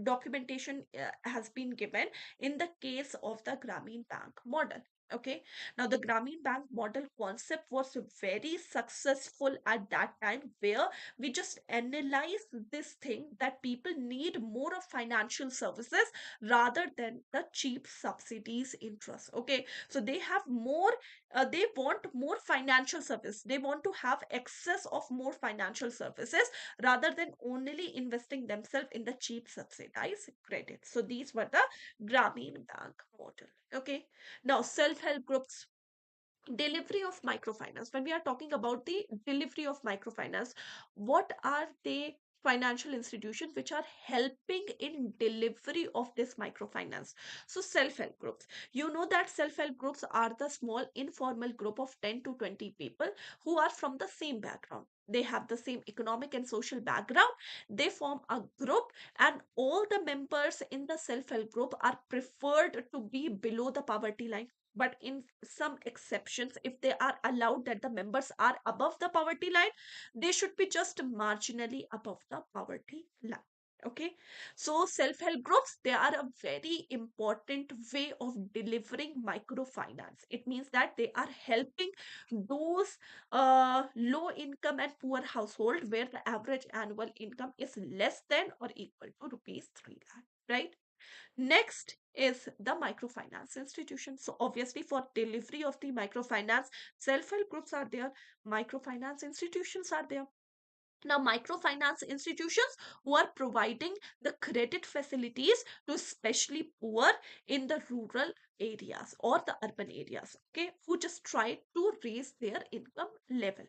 documentation has been given in the case of the Grameen Bank model. Okay, now the Grameen Bank model concept was very successful at that time, where we just analyzed this thing that people need more of financial services rather than the cheap subsidies interest. Okay, so they have more, they want more financial service. They want to have excess of more financial services rather than only investing themselves in the cheap subsidized credit. So these were the Grameen Bank model. Okay, now self-help groups, delivery of microfinance. When we are talking about the delivery of microfinance, what are the financial institutions which are helping in delivery of this microfinance? So self-help groups, you know that self-help groups are the small informal group of 10 to 20 people who are from the same background. They have the same economic and social background. They form a group, and all the members in the self-help group are preferred to be below the poverty line. But in some exceptions, if they are allowed that the members are above the poverty line, they should be just marginally above the poverty line. Okay, so self-help groups, they are a very important way of delivering microfinance. It means that they are helping those low income and poor household where the average annual income is less than or equal to rupees 3 lakh, right? Next is the microfinance institution. So obviously for delivery of the microfinance, self-help groups are there, microfinance institutions are there. Now, microfinance institutions who are providing the credit facilities to especially poor in the rural areas or the urban areas, okay, who just try to raise their income level.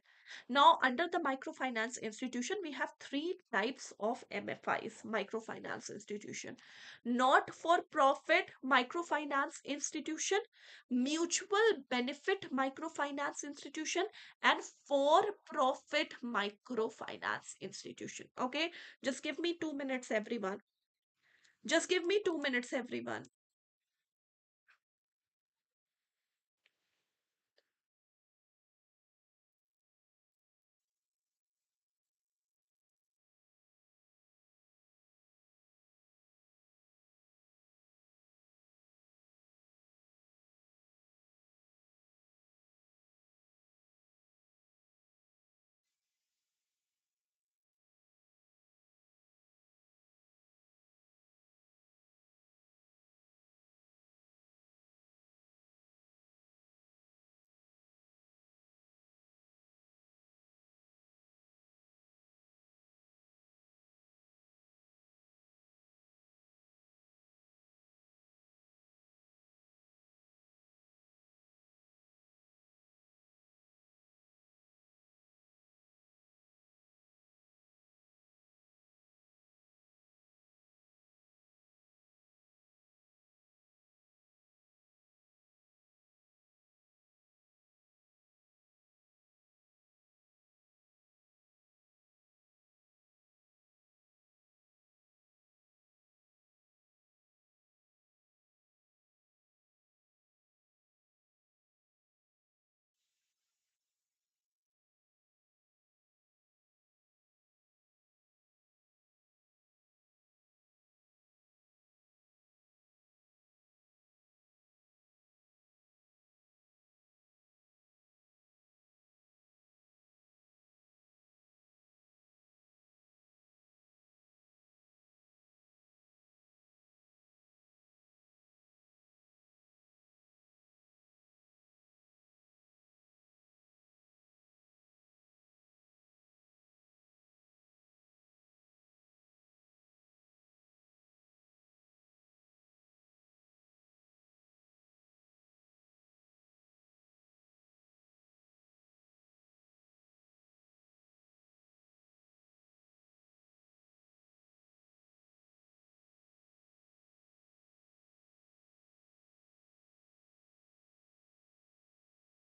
Now, under the microfinance institution, we have three types of MFIs, microfinance institution: not for profit microfinance institution, mutual benefit microfinance institution, and for profit microfinance institution. Okay, just give me 2 minutes, everyone. Just give me 2 minutes, everyone.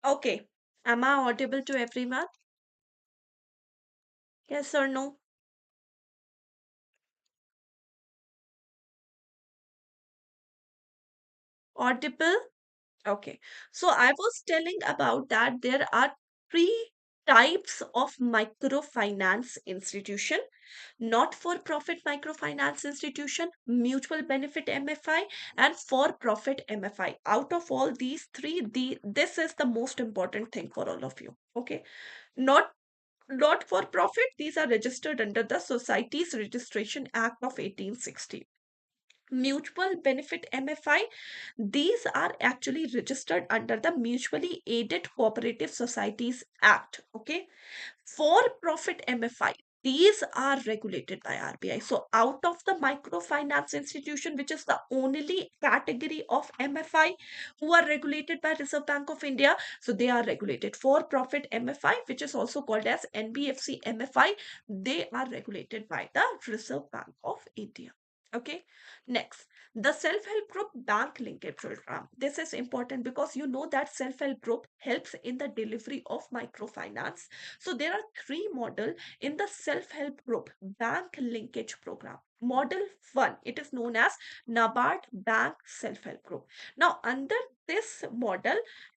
Okay, am I audible to everyone? Yes or no? Audible? Okay, so I was telling about that there are three types of microfinance institution: not for profit microfinance institution, mutual benefit MFI, and for profit MFI. Out of all these three, this is the most important thing for all of you. Okay. Not not for profit, these are registered under the Societies Registration Act of 1860. Mutual benefit MFI, these are actually registered under the Mutually Aided Cooperative Societies Act. Okay. For profit MFI, these are regulated by RBI. So out of the microfinance institution, which is the only category of MFI who are regulated by Reserve Bank of India, so they are regulated. For profit MFI, which is also called as NBFC MFI, they are regulated by the Reserve Bank of India. Okay. Next, the self-help group bank linkage program. This is important because you know that self-help group helps in the delivery of microfinance. So there are three model in the self-help group bank linkage program. Model 1, it is known as Nabard Bank Self-Help Group. Now, under this model,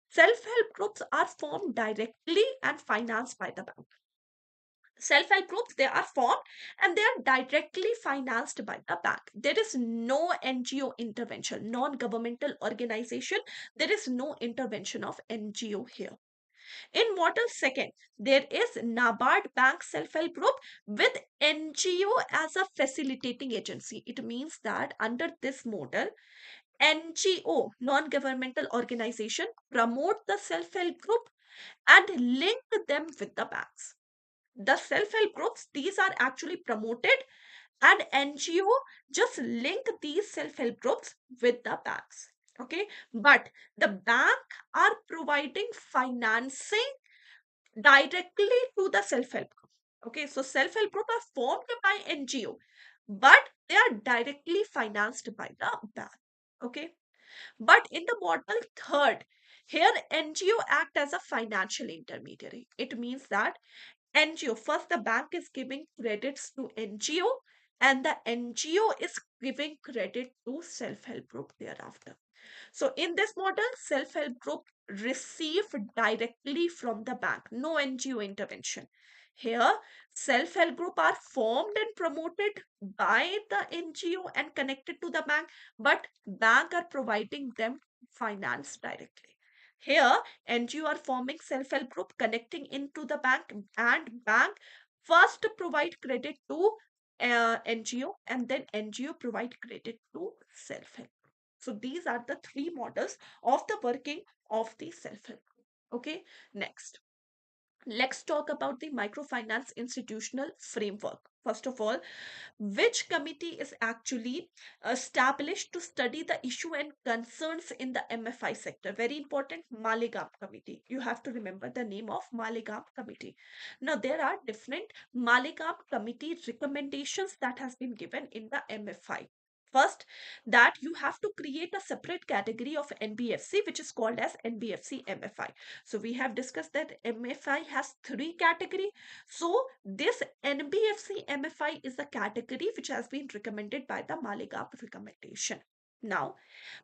self-help groups are formed directly and financed by the bank. Self-help groups, they are formed and they are directly financed by the bank. There is no NGO intervention, non-governmental organization. There is no intervention of NGO here. In model second, there is Nabard Bank Self-Help Group with NGO as a facilitating agency. It means that under this model, NGO, non-governmental organization, promote the self-help group and link them with the banks. The self-help groups, these are actually promoted, and NGO just link these self-help groups with the banks. Okay, but the bank are providing financing directly to the self-help group. Okay, so self-help group are formed by NGO, but they are directly financed by the bank. Okay, but in the model third, here NGO act as a financial intermediary. It means that NGO, first the bank is giving credits to NGO, and the NGO is giving credit to self-help group thereafter. So in this model, self-help group receive directly from the bank, no NGO intervention. Here, self-help group are formed and promoted by the NGO and connected to the bank, but bank are providing them finance directly. Here, NGO are forming self-help group connecting into the bank, and bank first provide credit to NGO, and then NGO provide credit to self-help. So these are the three models of the working of the self-help group. Okay, next. Let's talk about the microfinance institutional framework. First of all, which committee is actually established to study the issue and concerns in the MFI sector? Very important, Malegam committee. You have to remember the name of Malegam committee. Now, there are different Malegam committee recommendations that has been given in the MFI. First, that you have to create a separate category of NBFC, which is called as NBFC MFI. So we have discussed that MFI has three category. So this NBFC MFI is the category which has been recommended by the Maligap recommendation. Now,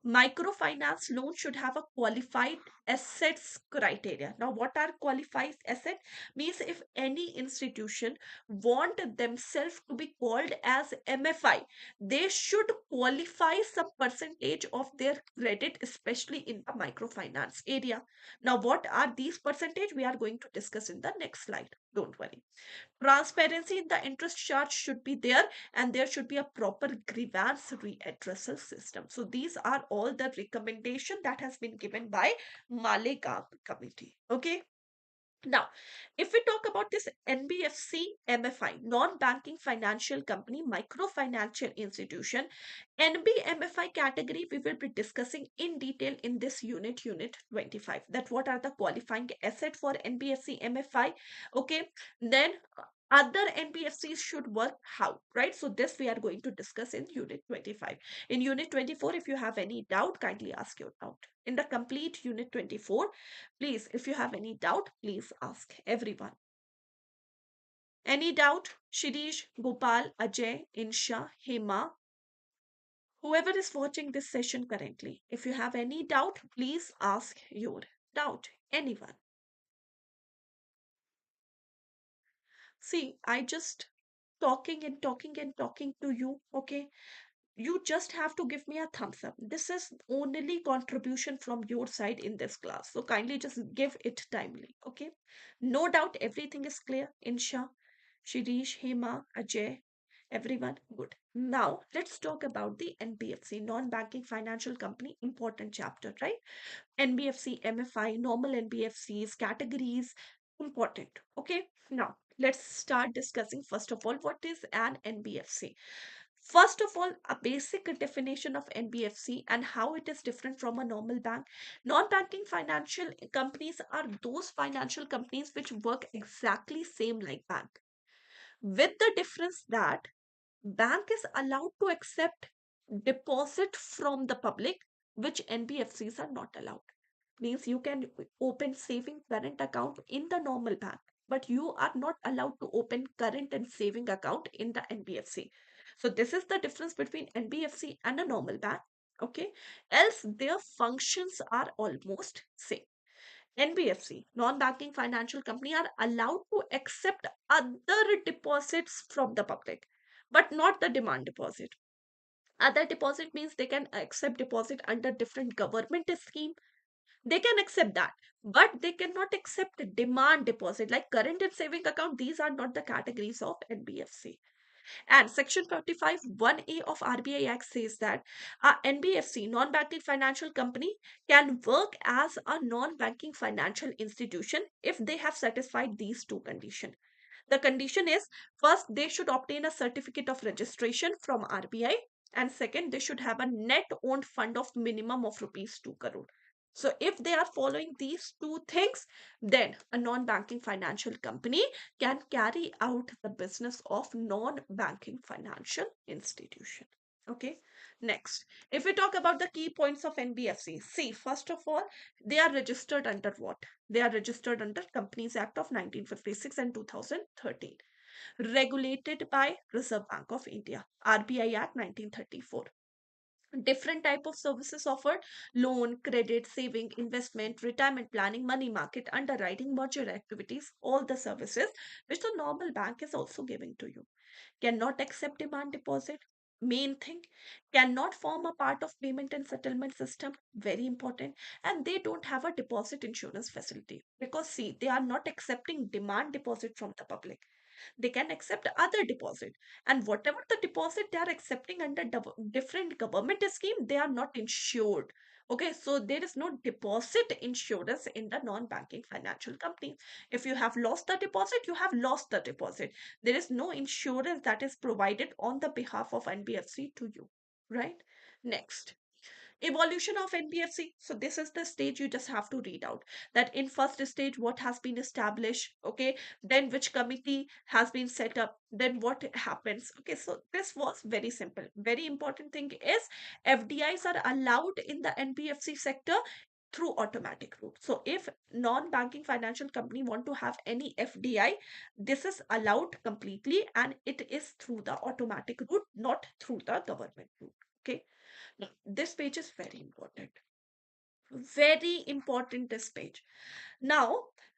microfinance loan should have a qualified assets criteria. Now, what are qualified asset? Means if any institution want themselves to be called as MFI, they should qualify some percentage of their credit, especially in the microfinance area. Now, what are these percentage? We are going to discuss in the next slide. Don't worry. Transparency in the interest charge should be there, and there should be a proper grievance readdressal system. So these are all the recommendation that has been given by Malegam committee. Okay. Now, if we talk about this NBFC MFI, non-banking financial company, microfinancial institution, NBMFI category, we will be discussing in detail in this unit 25. That what are the qualifying asset for NBFC MFI? Okay, then other NBFCs should work how, right? So this we are going to discuss in unit 25. In unit 24, if you have any doubt, kindly ask your doubt. In the complete unit 24, please, if you have any doubt, please ask everyone. Any doubt? Shirish, Gopal, Ajay, Insha, Hema, whoever is watching this session currently, if you have any doubt, please ask your doubt. Anyone? See, I just talking and talking and talking to you, okay? You just have to give me a thumbs up. This is only contribution from your side in this class. So kindly just give it timely, okay? No doubt everything is clear. Insha, Shirish, Hema, Ajay, everyone, good. Now let's talk about the NBFC, non-banking financial company, important chapter, right? NBFC, MFI, normal NBFCs, categories, important. Okay, now let's start discussing first of all what is an NBFC. First of all, a basic definition of NBFC and how it is different from a normal bank. Non banking financial companies are those financial companies which work exactly same like bank, with the difference that bank is allowed to accept deposit from the public, which NBFCs are not allowed. Means you can open saving current account in the normal bank, but you are not allowed to open current and saving account in the NBFC. So this is the difference between NBFC and a normal bank. Okay, else their functions are almost same. NBFC, non-banking financial company, are allowed to accept other deposits from the public, but not the demand deposit. Other deposit means they can accept deposit under different government scheme. They can accept that, but they cannot accept demand deposit like current and saving account. These are not the categories of NBFC. And Section 45 1A of RBI Act says that a NBFC, non-banking financial company, can work as a non-banking financial institution if they have satisfied these two conditions. The condition is, first, they should obtain a certificate of registration from RBI, and second, they should have a net owned fund of minimum of rupees 2 crore. So if they are following these two things, then a non-banking financial company can carry out the business of non-banking financial institution. Okay. Next, if we talk about the key points of NBFC, see, first of all, they are registered under what? They are registered under Companies Act of 1956 and 2013, regulated by Reserve Bank of India, RBI Act 1934. Different type of services offered: loan, credit, saving, investment, retirement planning, money market, underwriting, merger activities, all the services which the normal bank is also giving to you. Cannot accept demand deposit, main thing. Cannot form a part of payment and settlement system, very important. And they don't have a deposit insurance facility, because see, they are not accepting demand deposit from the public. They can accept other deposit, and whatever the deposit they are accepting under different government scheme, they are not insured. Okay, so there is no deposit insurance in the non-banking financial company. If you have lost the deposit, you have lost the deposit. There is no insurance that is provided on the behalf of NBFC to you, right? Next, evolution of NBFC. So this is the stage you just have to read out, that in first stage what has been established, okay, then which committee has been set up, then what happens. Okay, so this was very simple. Very important thing is FDIs are allowed in the NBFC sector through automatic route. So if non-banking financial company want to have any FDI, this is allowed completely, and it is through the automatic route, not through the government route. Okay, now, this page is very important. Very important, this page. Now,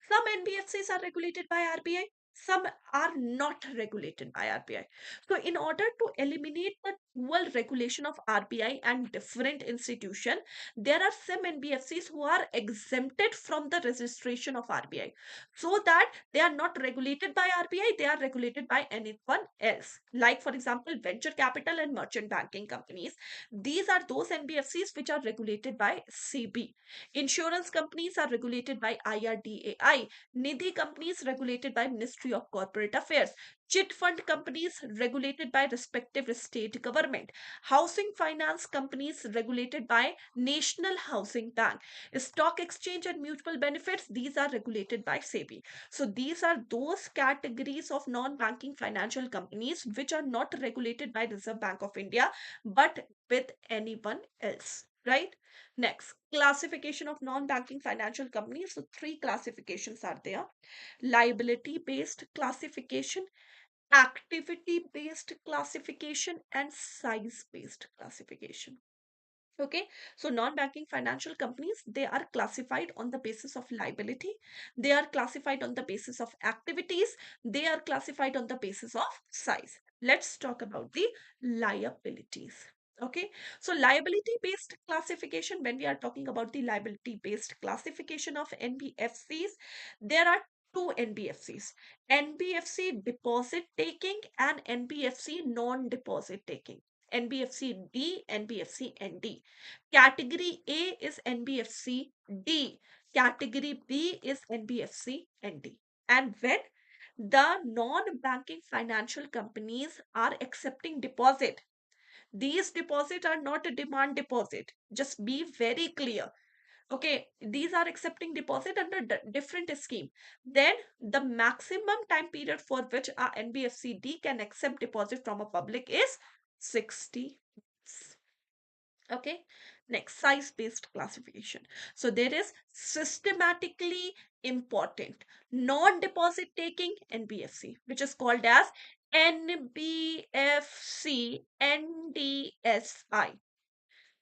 some NBFCs are regulated by RBI, some are not regulated by RBI. So, in order to eliminate the dual regulation of RBI and different institution, there are some NBFCs who are exempted from the registration of RBI, so that they are not regulated by RBI, they are regulated by anyone else. Like, for example, venture capital and merchant banking companies. These are those NBFCs which are regulated by SEBI. Insurance companies are regulated by IRDAI. Nidhi companies regulated by Ministry of Corporate Affairs. Chit fund companies regulated by respective state government. Housing finance companies regulated by National Housing Bank. Stock exchange and mutual benefits, these are regulated by SEBI. So these are those categories of non-banking financial companies which are not regulated by Reserve Bank of India, but with anyone else, right? Next, classification of non-banking financial companies. So three classifications are there: liability-based classification, activity-based classification, and size-based classification. Okay, so non-banking financial companies, they are classified on the basis of liability, they are classified on the basis of activities, they are classified on the basis of size. Let's talk about the liabilities. Okay, so liability based classification, when we are talking about the liability based classification of NBFCs, there are two NBFCs: NBFC deposit taking and NBFC non-deposit taking. NBFC D, NBFC ND. Category A is NBFC D. Category B is NBFC ND. And when the non-banking financial companies are accepting deposit, these deposits are not a demand deposit. Just be very clear. Okay, these are accepting deposit under different scheme. Then the maximum time period for which a NBFCD can accept deposit from a public is 60 months. Okay, next, size based classification. So there is systematically important non deposit taking NBFC, which is called as NBFC NDSI.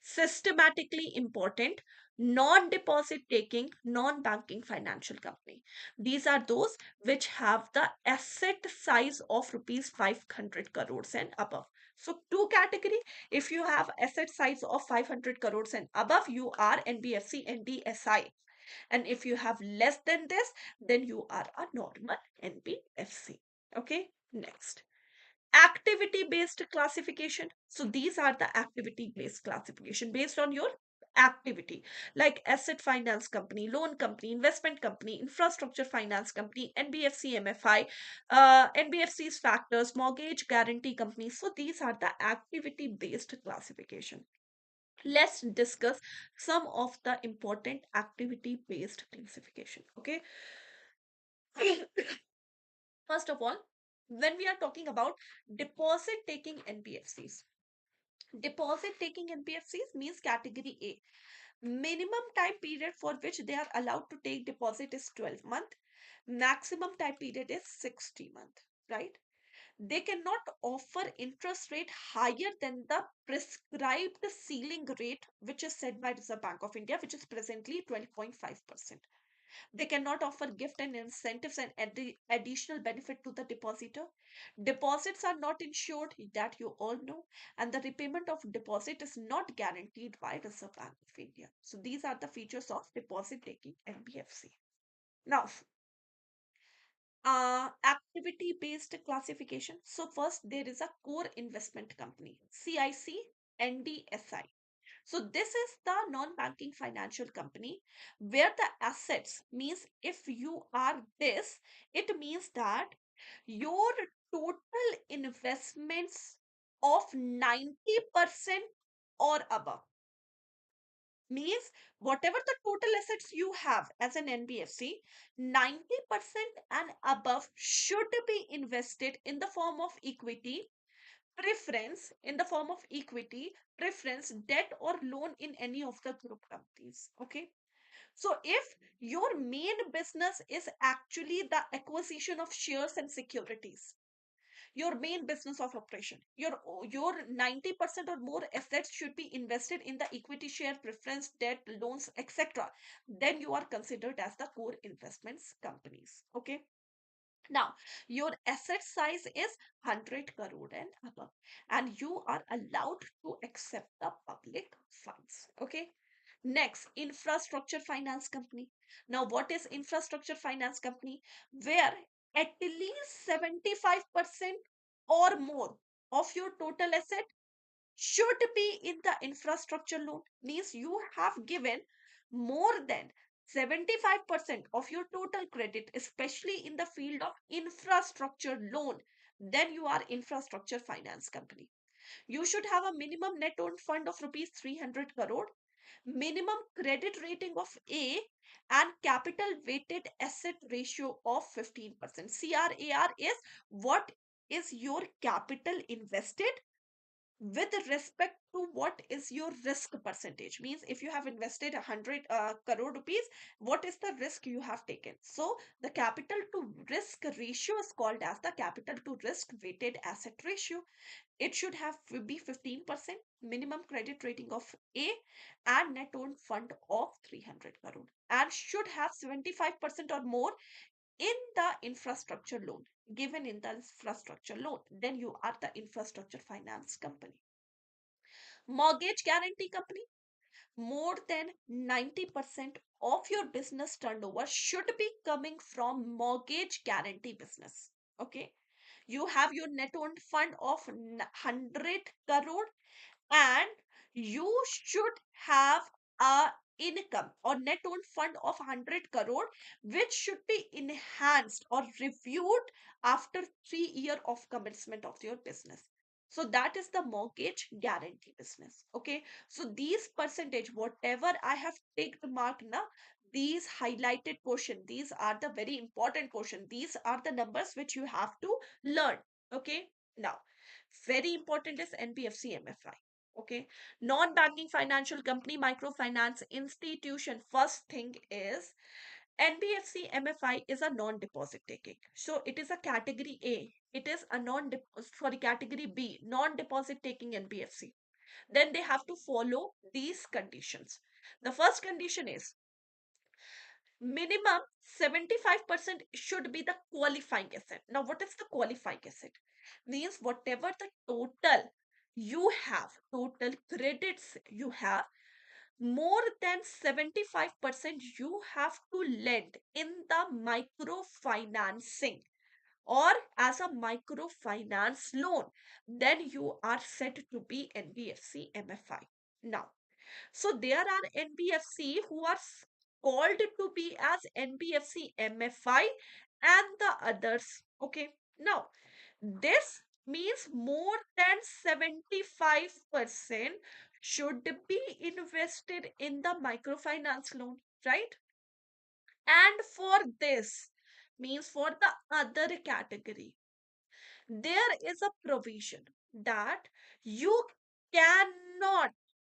Systematically important non-deposit taking non-banking financial company. These are those which have the asset size of rupees 500 crores and above. So two category: if you have asset size of 500 crores and above, you are NBFC NDSI, and if you have less than this, then you are a normal NBFC. Okay, next, activity based classification. So these are the activity based classification based on your activity, like asset finance company, loan company, investment company, infrastructure finance company, NBFC MFI, NBFC's factors, mortgage guarantee company. So these are the activity based classification. Let's discuss some of the important activity based classification. Okay, first of all, when we are talking about deposit taking NBFCs, deposit taking NBFCs means category A. Minimum time period for which they are allowed to take deposit is 12 month. Maximum time period is 60 month, right? They cannot offer interest rate higher than the prescribed ceiling rate, which is set by Reserve Bank of India, which is presently 12.5%. They cannot offer gift and incentives and additional benefit to the depositor. Deposits are not insured, that you all know, and the repayment of deposit is not guaranteed by Reserve Bank of India. So these are the features of deposit taking NBFC. Now, activity based classification. So first there is a core investment company, CIC NDSI. So this is the non-banking financial company where the assets means, if you are this, it means that your total investments of 90% or above, means whatever the total assets you have as an NBFC, 90% and above should be invested in the form of equity, preference, in the form of equity, preference, debt or loan in any of the group companies. Okay, so if your main business is actually the acquisition of shares and securities, your main business of operation, your 90% or more assets should be invested in the equity, share, preference, debt, loans, etc., then you are considered as the core investments companies. Okay, now, your asset size is 100 crore and above, and you are allowed to accept the public funds. Okay. Next, infrastructure finance company. Now, what is infrastructure finance company? Where at least 75% or more of your total asset should be in the infrastructure loan, means you have given more than 75% of your total credit, especially in the field of infrastructure loan, then you are infrastructure finance company. You should have a minimum net owned fund of rupees 300 crore, minimum credit rating of A, and capital weighted asset ratio of 15%. CRAR is what is your capital invested with respect to what is your risk percentage. Means if you have invested 100 crore rupees, what is the risk you have taken? So the capital to risk ratio is called as the capital to risk weighted asset ratio. It should have be 15%, minimum credit rating of A, and net owned fund of 300 crore, and should have 75% or more in the infrastructure loan, given in the infrastructure loan. Then you are the infrastructure finance company. Mortgage guarantee company, more than 90% of your business turnover should be coming from mortgage guarantee business. Okay, you have your net owned fund of 100 crore, and you should have a income or net owned fund of 100 crore, which should be enhanced or reviewed after 3 year of commencement of your business. So that is the mortgage guarantee business. Okay, so these percentage, whatever I have taken mark now, these highlighted portion, these are the very important portion, these are the numbers which you have to learn. Okay, now very important is NBFC MFI. Okay, non-banking financial company, microfinance institution. First thing is NBFC MFI is a non-deposit taking. So it is a category A. It is a sorry, category B, non-deposit taking NBFC. Then they have to follow these conditions. The first condition is minimum 75% should be the qualifying asset. Now, what is the qualifying asset? Means whatever the total you have, total credits you have, more than 75% you have to lend in the microfinancing or as a microfinance loan. Then you are said to be NBFC MFI. Now, so there are NBFC who are called to be as NBFC MFI and the others. Okay. Now, this means more than 75% should be invested in the microfinance loan, right? And for this, means for the other category, there is a provision that you cannot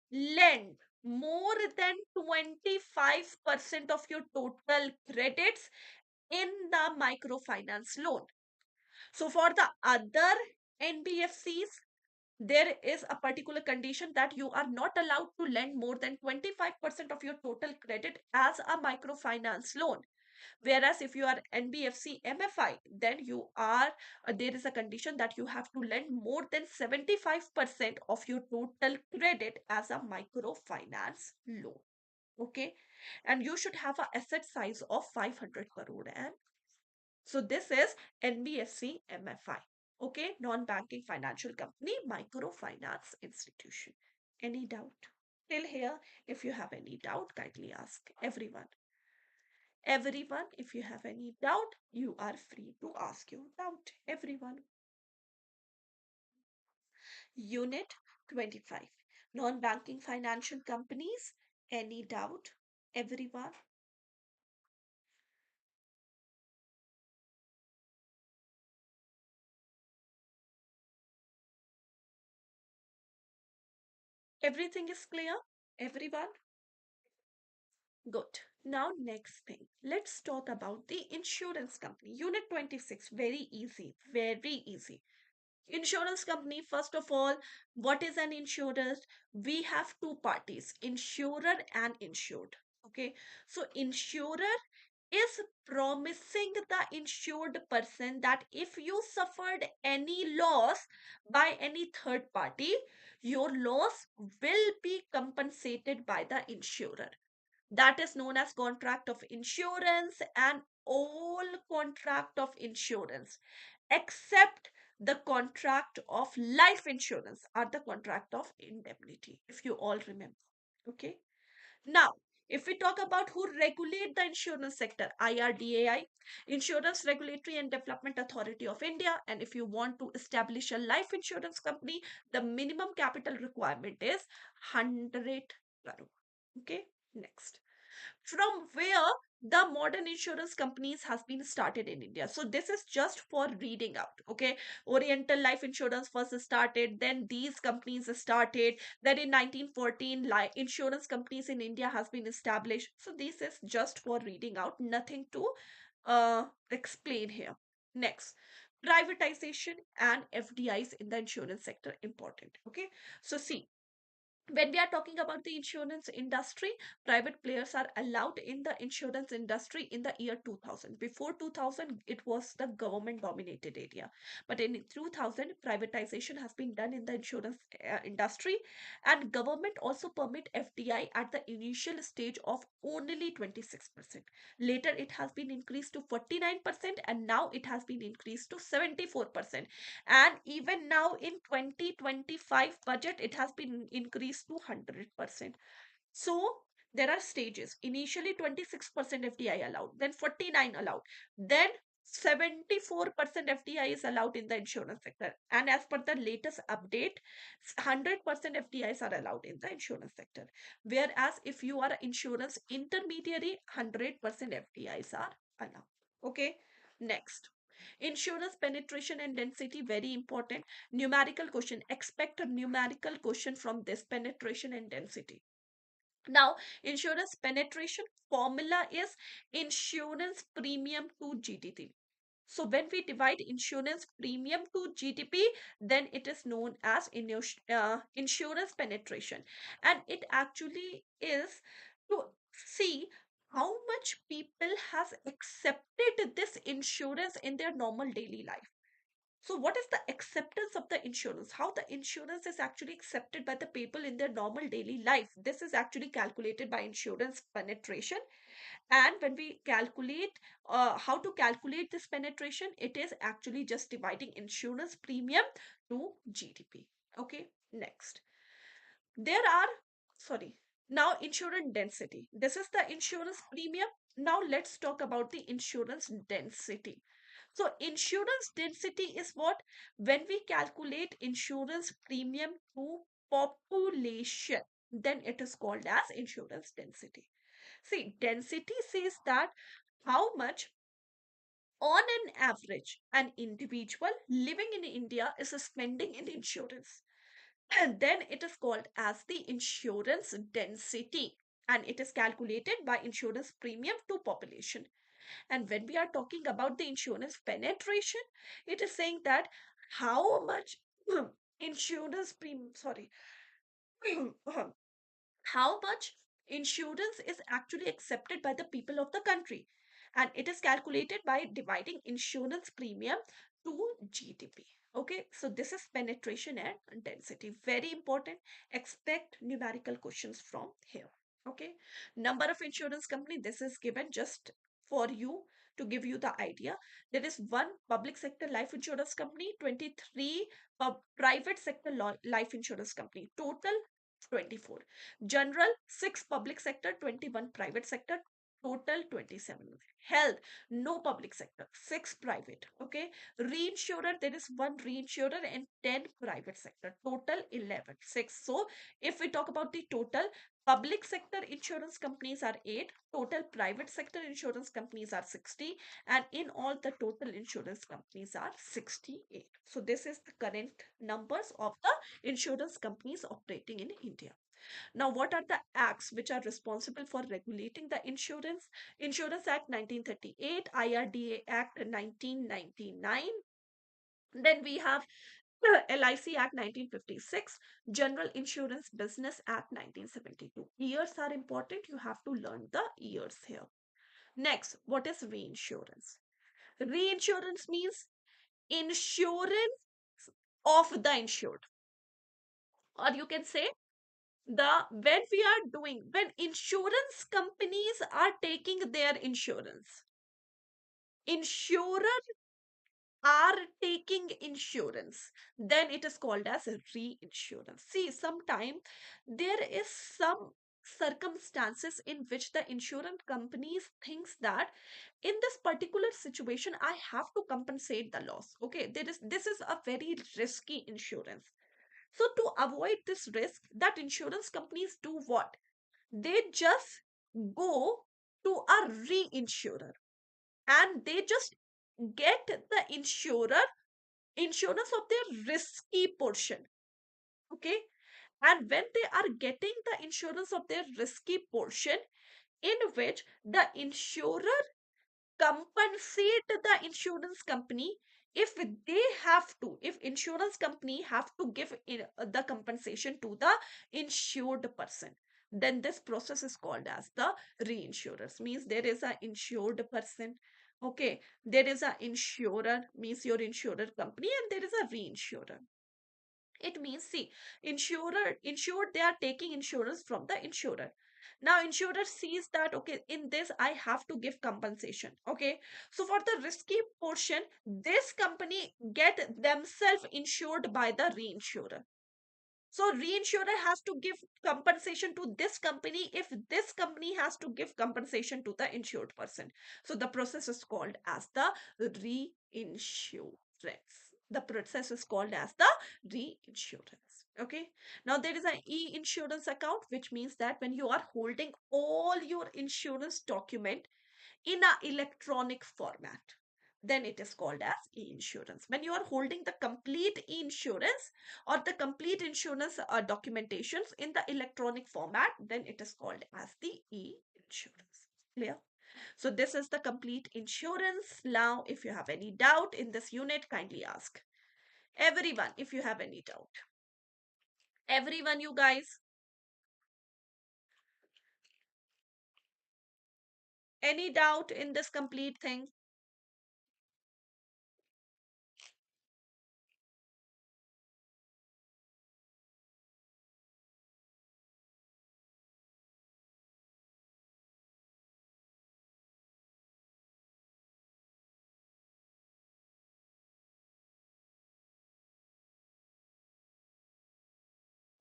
lend more than 25% of your total credits in the microfinance loan. So for the other NBFCs, there is a particular condition that you are not allowed to lend more than 25% of your total credit as a microfinance loan. Whereas if you are NBFC MFI, then you are, there is a condition that you have to lend more than 75% of your total credit as a microfinance loan. Okay. And you should have an asset size of 500 crore. And so this is NBFC MFI. Okay. Non-banking financial company, microfinance institution. Any doubt? Till here, if you have any doubt, kindly ask everyone. Everyone, if you have any doubt, you are free to ask your doubt. Everyone. Unit 25. Non-banking financial companies. Any doubt? Everyone. Everything is clear? Everyone? Good. Now, next thing. Let's talk about the insurance company. Unit 26. Very easy. Very easy. Insurance company, first of all, what is an insurer? We have two parties, insurer and insured. Okay, so insurer is promising the insured person that if you suffered any loss by any third party, your loss will be compensated by the insurer. That is known as contract of insurance, and all contract of insurance except the contract of life insurance are the contract of indemnity, if you all remember. Okay, now if we talk about who regulate the insurance sector, IRDAI, Insurance Regulatory and Development Authority of India. And if you want to establish a life insurance company, the minimum capital requirement is 100 crore. Okay, next, from where the modern insurance companies has been started in India. So this is just for reading out. Okay, Oriental Life Insurance first started, then these companies started, then in 1914 life insurance companies in India has been established. So this is just for reading out, nothing to explain here. Next, privatization and FDIs in the insurance sector important. Okay, so see, when we are talking about the insurance industry, private players are allowed in the insurance industry in the year 2000. Before 2000, it was the government dominated area. But in 2000, privatization has been done in the insurance industry, and government also permit FDI at the initial stage of only 26%. Later, it has been increased to 49%, and now it has been increased to 74%. And even now in 2025 budget, it has been increased to 100%. So there are stages. Initially 26% FDI allowed, then 49 allowed, then 74% FDI is allowed in the insurance sector. And as per the latest update, 100% FDIs are allowed in the insurance sector. Whereas if you are an insurance intermediary, 100% FDIs are allowed. Okay, next. Insurance penetration and density, very important. Numerical question. Expect a numerical question from this, penetration and density. Now, insurance penetration formula is insurance premium to GDP. So when we divide insurance premium to GDP, then it is known as insurance penetration. And it actually is to see how much people has accepted this insurance in their normal daily life. So, what is the acceptance of the insurance? How the insurance is actually accepted by the people in their normal daily life? This is actually calculated by insurance penetration. And when we calculate how to calculate this penetration, it is actually just dividing insurance premium to GDP. Okay, next. There are, sorry, now insurance density. This is the insurance premium. Now let's talk about the insurance density. So insurance density is what? When we calculate insurance premium to population, then it is called as insurance density. See, density says that how much on an average an individual living in India is spending in insurance. And then it is called as the insurance density, and it is calculated by insurance premium to population. And when we are talking about the insurance penetration, it is saying that how much insurance premium, sorry, how much insurance is actually accepted by the people of the country. And it is calculated by dividing insurance premium to GDP. Okay, so this is penetration and density. Very important. Expect numerical questions from here. Okay, number of insurance company. This is given just for you to give you the idea. There is one public sector life insurance company, 23 private sector life insurance company. Total 24. General 6 public sector, 21 private sector, total 27. Health, no public sector, 6 private. Okay, reinsurer, there is one reinsurer and 10 private sector, total 11. 6. So if we talk about the total, public sector insurance companies are 8, total private sector insurance companies are 60, and in all the total insurance companies are 68. So this is the current numbers of the insurance companies operating in India. Now, what are the acts which are responsible for regulating the insurance? Insurance Act 1938, IRDA Act 1999. Then we have LIC Act 1956, General Insurance Business Act 1972. Years are important. You have to learn the years here. Next, what is reinsurance? Reinsurance means insurance of the insured. Or you can say the when we are doing when insurance companies are taking their insurance, insurer are taking insurance, then it is called as a reinsurance. See, sometime there is some circumstances in which the insurance companies thinks that in this particular situation I have to compensate the loss. Okay, this is a very risky insurance. So to avoid this risk, that insurance companies do what? They just go to a reinsurer, and they just get the insurance of their risky portion. Okay, and when they are getting the insurance of their risky portion, in which the insurer compensate the insurance company, if they have to, if insurance company have to give the compensation to the insured person, then this process is called as the reinsurers. Means there is a insured person, okay, there is a insurer, means your insurer company, and there is a reinsurer. It means, see, insured, they are taking insurance from the insurer. Now, insurer sees that, okay, in this I have to give compensation. Okay. So for the risky portion, this company get themselves insured by the reinsurer. So reinsurer has to give compensation to this company if this company has to give compensation to the insured person. So the process is called as the reinsurance. The process is called as the reinsurance. Okay. Now there is an e-insurance account, which means that when you are holding all your insurance document in a electronic format, then it is called as e-insurance. When you are holding the complete e-insurance or the complete insurance documentations in the electronic format, then it is called as the e-insurance. Clear? So this is the complete insurance. Now, if you have any doubt in this unit, kindly ask. Everyone, if you have any doubt. Everyone, you guys, any doubt in this complete thing?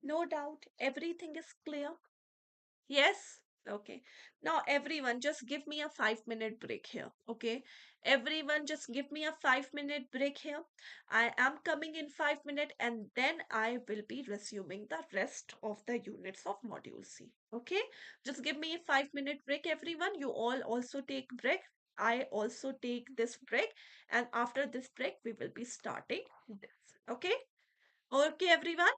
No doubt. Everything is clear. Yes? Okay. Now, everyone, just give me a 5 minute break here. Okay. Everyone, just give me a 5 minute break here. I am coming in 5 minutes, and then I will be resuming the rest of the units of module C. Okay. Just give me a 5 minute break, everyone. You all also take break. I also take this break. And after this break, we will be starting this. Okay. Okay, everyone.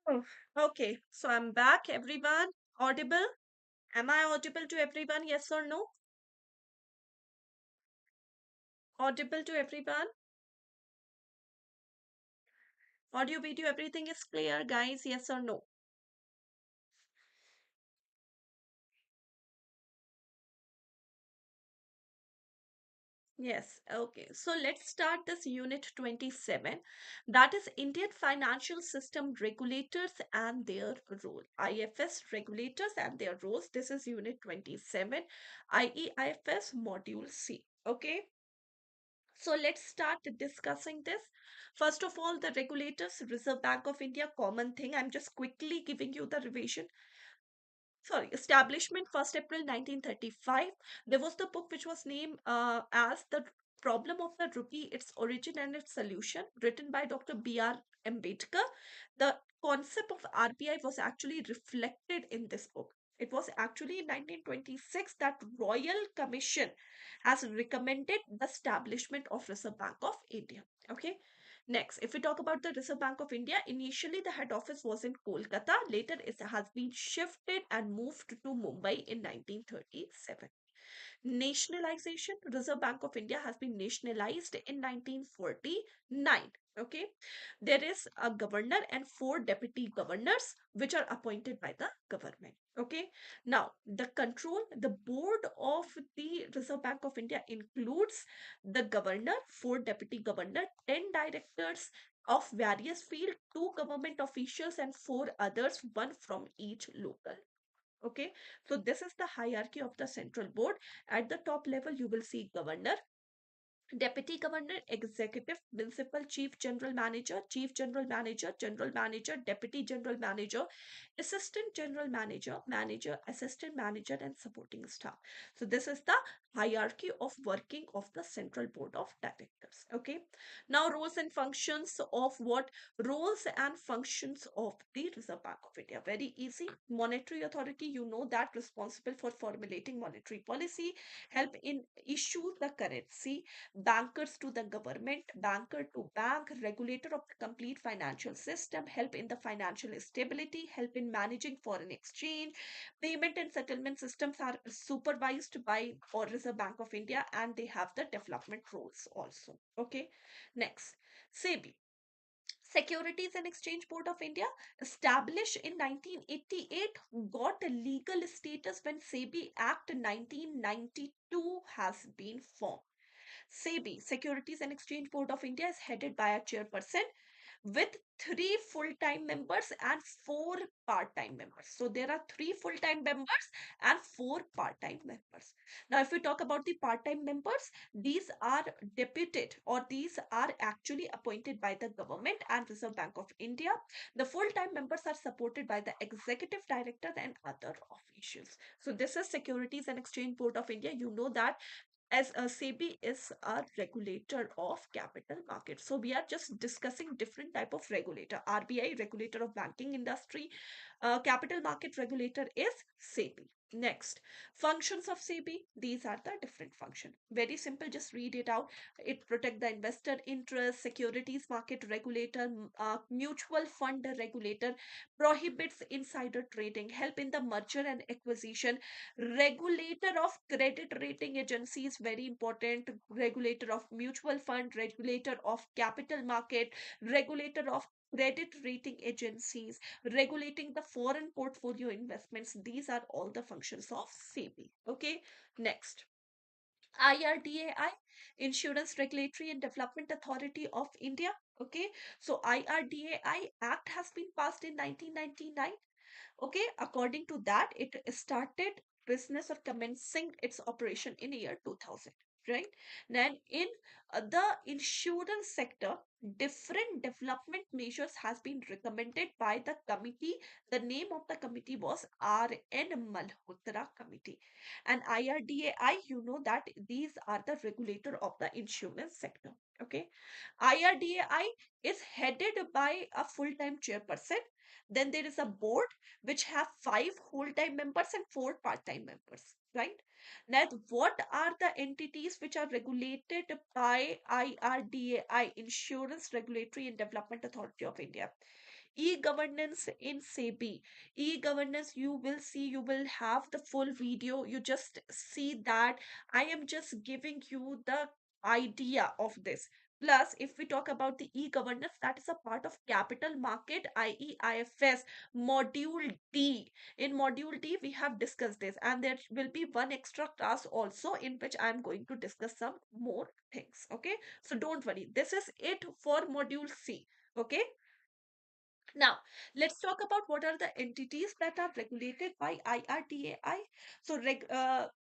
Oh, okay, so I'm back, everyone. Audible? Am I audible to everyone? Yes or no? Audible to everyone? Audio, video, everything is clear, guys? Yes or no? Yes, okay. So let's start this unit 27. That is Indian Financial System Regulators and their role. IFS regulators and their roles. This is unit 27. IEIFS module C. Okay. So let's start discussing this. First of all, the regulators, Reserve Bank of India, common thing. I'm just quickly giving you the revision. Sorry, establishment 1st April 1935. There was the book which was named as The Problem of the Rupee, Its Origin and Its Solution, written by Dr. B.R. Ambedkar. The concept of RBI was actually reflected in this book. It was actually in 1926 that Royal Commission has recommended the establishment of Reserve Bank of India. Okay. Next, if we talk about the Reserve Bank of India, initially the head office was in Kolkata. Later, it has been shifted and moved to Mumbai in 1937. Nationalization, Reserve Bank of India has been nationalized in 1949. Okay, there is a governor and four deputy governors which are appointed by the government. Okay, now the board of the Reserve Bank of India includes the governor, four deputy governor, 10 directors of various field, two government officials and four others, one from each local. Okay, so this is the hierarchy of the central board. At the top level, you will see governor, deputy governor, executive, principal, chief general manager, general manager, deputy general manager, assistant general manager, manager, assistant manager, and supporting staff. So this is the hierarchy of working of the central board of directors. Okay. Now roles and functions of what? Roles and functions of the Reserve Bank of India. Very easy. Monetary authority, you know that, responsible for formulating monetary policy, help in issue the currency, bankers to the government, banker to bank, regulator of the complete financial system, help in the financial stability, help in managing foreign exchange. Payment and settlement systems are supervised by or Reserve Bank of India, and they have the development roles also. Okay, next, SEBI. Securities and Exchange Board of India, established in 1988, got a legal status when SEBI Act 1992 has been formed. SEBI, Securities and Exchange Board of India, is headed by a chairperson with three full-time members and four part-time members. So there are three full-time members and four part-time members. Now, if we talk about the part-time members, these are deputed or these are actually appointed by the government and Reserve Bank of India. The full-time members are supported by the executive director and other officials. So this is Securities and Exchange Board of India. You know that as a SEBI is a regulator of capital markets. So we are just discussing different type of regulator. RBI, regulator of banking industry. Capital market regulator is SEBI. Next, functions of SEBI. These are the different function. Very simple, just read it out. It protect the investor interest, securities market regulator, mutual fund regulator, prohibits insider trading, help in the merger and acquisition, regulator of credit rating agencies, very important, regulator of mutual fund, regulator of capital market, regulator of credit rating agencies, regulating the foreign portfolio investments. These are all the functions of SEBI. Okay, next. IRDAI, Insurance Regulatory and Development Authority of India. Okay, so IRDAI Act has been passed in 1999. Okay, according to that, it started business or commencing its operation in year 2000, right? Then in the insurance sector, different development measures has been recommended by the committee. The name of the committee was RN Malhotra Committee. And IRDAI, you know that these are the regulator of the insurance sector. Okay, IRDAI is headed by a full-time chairperson. Then there is a board which have five whole-time members and four part-time members, right? Now, what are the entities which are regulated by IRDAI, Insurance Regulatory and Development Authority of India? E-governance in SEBI. E-governance, you will see, you will have the full video. You just see that I am just giving you the idea of this. Plus, if we talk about the e-governance, that is a part of capital market, i.e. IFS, module D. In module D, we have discussed this, and there will be one extra class also in which I am going to discuss some more things. Okay, so don't worry. This is it for module C. Okay, now, let's talk about what are the entities that are regulated by IRDAI. So,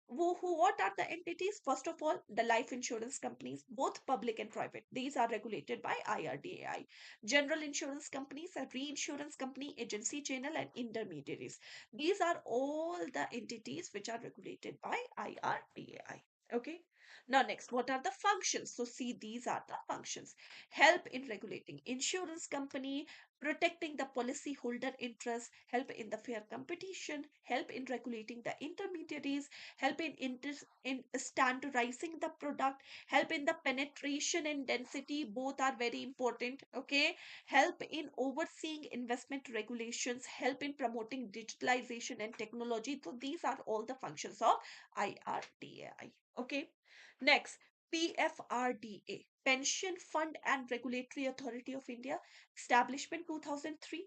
what are the entities? First of all, the life insurance companies, both public and private. These are regulated by IRDAI. General insurance companies, a reinsurance company, agency channel, and intermediaries. These are all the entities which are regulated by IRDAI. Okay. Now, next, what are the functions? So, see, these are the functions. Help in regulating insurance company, protecting the policyholder interest, help in the fair competition, help in regulating the intermediaries, help in standardizing the product, help in the penetration and density, both are very important. Okay, help in overseeing investment regulations, help in promoting digitalization and technology. So these are all the functions of IRDAI. Okay, next, PFRDA, Pension Fund and Regulatory Authority of India, establishment 2003.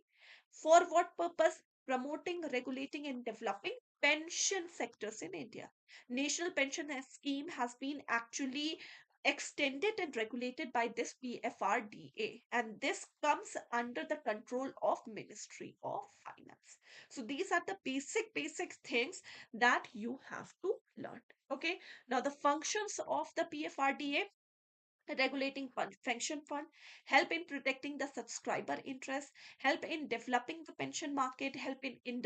For what purpose? Promoting, regulating, and developing pension sectors in India. National pension scheme has been actually extended and regulated by this PFRDA, and this comes under the control of Ministry of Finance. So these are the basic things that you have to learn. Okay, now the functions of the PFRDA: regulating pension fund, help in protecting the subscriber interest, help in developing the pension market, help in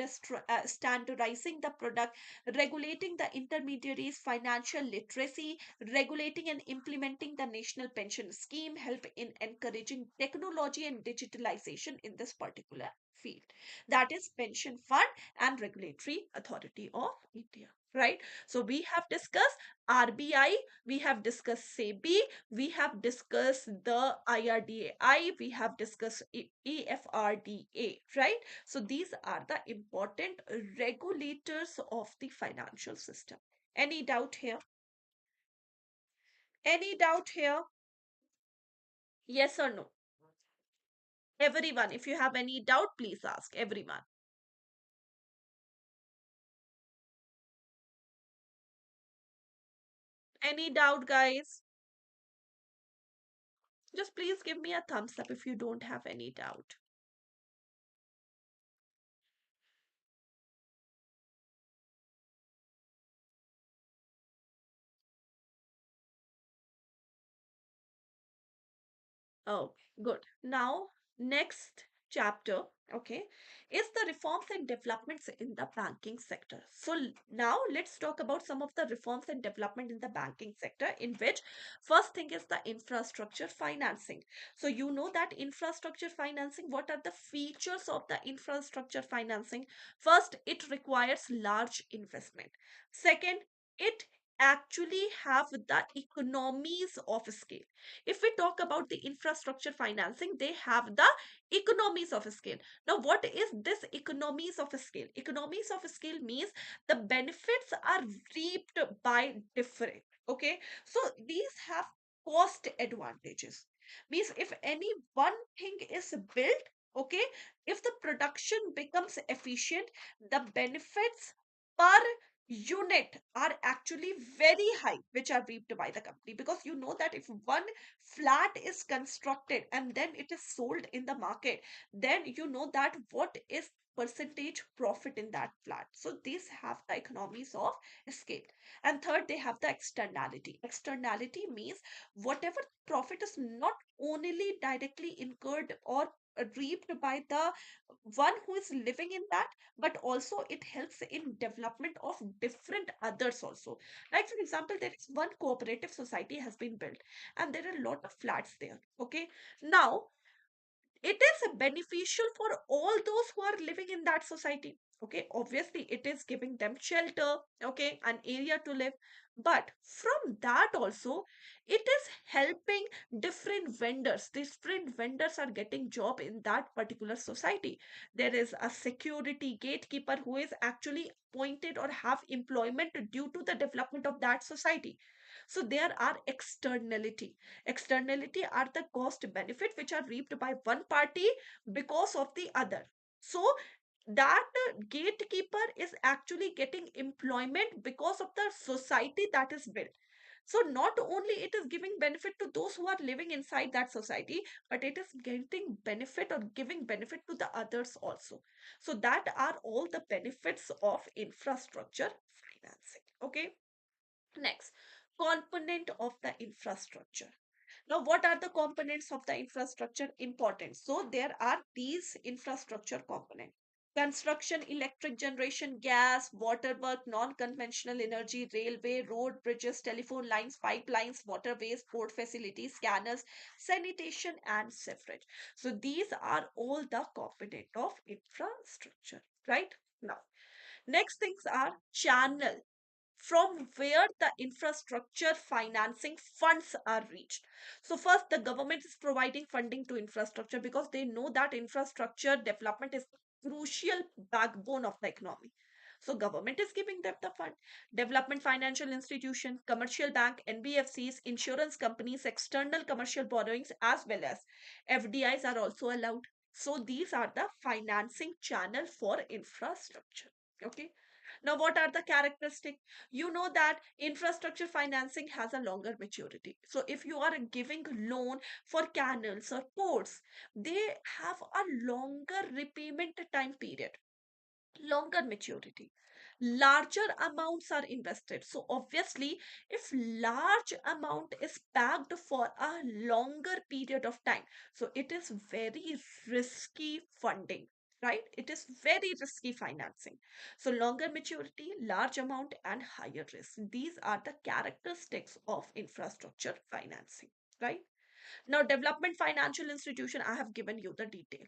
standardizing the product, regulating the intermediaries, financial literacy, regulating and implementing the national pension scheme, help in encouraging technology and digitalization in this particular field. That is pension fund and regulatory authority of India. Right. So we have discussed RBI, we have discussed SEBI, we have discussed the IRDAI, we have discussed EFRDA, right? So these are the important regulators of the financial system. Any doubt here? Any doubt here? Yes or no? Everyone, if you have any doubt, please ask. Everyone. Any doubt, guys? Just please give me a thumbs up if you don't have any doubt. Oh, good. Now, next chapter, okay, is the reforms and developments in the banking sector. So now let's talk about some of the reforms and development in the banking sector, in which first thing is the infrastructure financing. So you know that infrastructure financing, what are the features of the infrastructure financing? First, it requires large investment. Second, it actually have the economies of scale. If we talk about the infrastructure financing, they have the economies of scale. Now, what is this economies of scale? Economies of scale means the benefits are reaped by different. Okay, so these have cost advantages. Means if any one thing is built, okay, if the production becomes efficient, the benefits per unit are actually very high, which are reaped by the company. Because you know that if one flat is constructed and then it is sold in the market, then you know that what is percentage profit in that flat. So these have the economies of scale. And third, they have the externality. Externality means whatever profit is not only directly incurred or reaped by the one who is living in that, but also it helps in development of different others also. Like for example, there is one cooperative society has been built and there are a lot of flats there. Okay, now it is beneficial for all those who are living in that society. Okay, obviously it is giving them shelter, okay, an area to live, but from that also it is helping different vendors are getting job in that particular society. There is a security gatekeeper who is actually appointed or have employment due to the development of that society. So there are externality are the cost benefit which are reaped by one party because of the other. So that gatekeeper is actually getting employment because of the society that is built. So not only it is giving benefit to those who are living inside that society, but it is getting benefit or giving benefit to the others also. So that are all the benefits of infrastructure financing. Okay, next, component of the infrastructure. Now, what are the components of the infrastructure? Important. So, there are these infrastructure components: construction, electric generation, gas, water work, non-conventional energy, railway, road, bridges, telephone lines, pipelines, waterways, port facilities, scanners, sanitation, and sewerage. So, these are all the component of infrastructure, right? Now, next things are channel from where the infrastructure financing funds are reached. So first, the government is providing funding to infrastructure because they know that infrastructure development is the crucial backbone of the economy. So government is giving them the fund. Development financial institution, commercial bank, NBFCs, insurance companies, external commercial borrowings, as well as FDIs are also allowed. So these are the financing channel for infrastructure. Okay. Now, what are the characteristics? You know that infrastructure financing has a longer maturity. So if you are giving loan for canals or ports, they have a longer repayment time period, longer maturity, larger amounts are invested. So obviously if large amount is packed for a longer period of time, so it is very risky funding, right? It is very risky financing. So longer maturity, large amount, and higher risk, these are the characteristics of infrastructure financing, right? Now, development financial institution, I have given you the detail.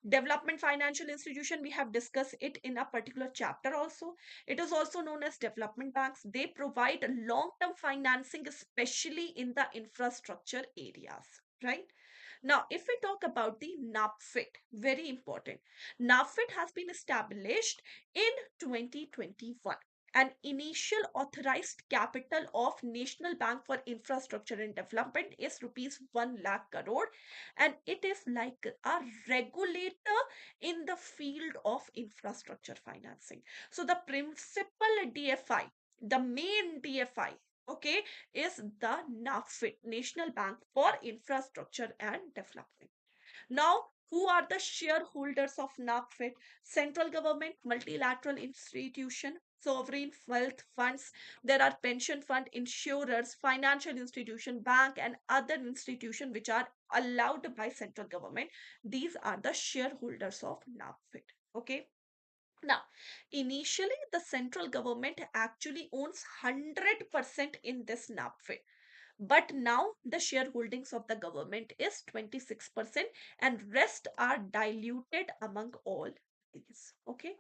Development financial institution, we have discussed it in a particular chapter also. It is also known as development banks. They provide long term financing, especially in the infrastructure areas, right? Now, if we talk about the NAPFIT, very important. NAPFIT has been established in 2021. An initial authorized capital of National Bank for Infrastructure and Development is rupees 1 lakh crore, and it is like a regulator in the field of infrastructure financing. So the principal DFI, the main DFI, okay, is the NAFID, National Bank for Infrastructure and Development. Now, who are the shareholders of NAFID? Central government, multilateral institution, sovereign wealth funds. There are pension fund, insurers, financial institution, bank, and other institution which are allowed by central government. These are the shareholders of NAFID. Okay. Now, initially, the central government actually owns 100% in this NAFID, but now the shareholdings of the government is 26% and rest are diluted among all these. Okay.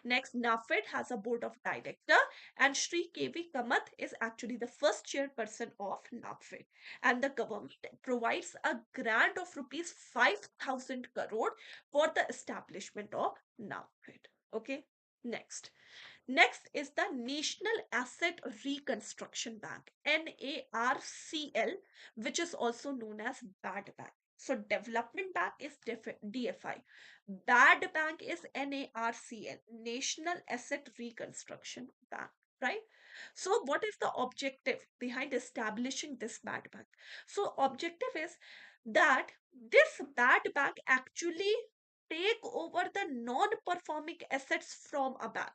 Next, NAFED has a board of director, and Shri KV Kamath is actually the first chairperson of NAFED. And the government provides a grant of rupees 5,000 crore for the establishment of NAFED. Okay. Next. Next is the National Asset Reconstruction Bank, NARCL, which is also known as BAD Bank. So Development Bank is DFI. BAD Bank is NARCL, National Asset Reconstruction Bank, right? So what is the objective behind establishing this BAD Bank? So objective is that this BAD Bank actually take over the non-performing assets from a bank.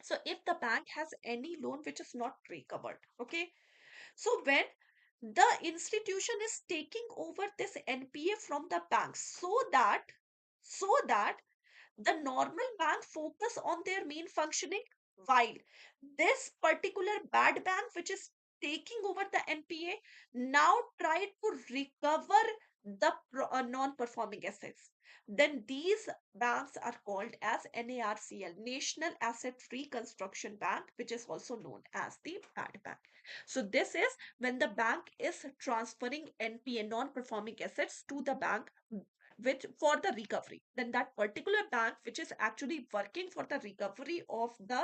So if the bank has any loan which is not recovered, okay, so when the institution is taking over this NPA from the bank, so that the normal bank focus on their main functioning, while this particular bad bank which is taking over the NPA now try to recover non-performing assets, then these banks are called as NARCL, National Asset Reconstruction Bank, which is also known as the bad bank. So this is when the bank is transferring NPA, non-performing assets, to the bank which for the recovery. Then that particular bank which is actually working for the recovery of the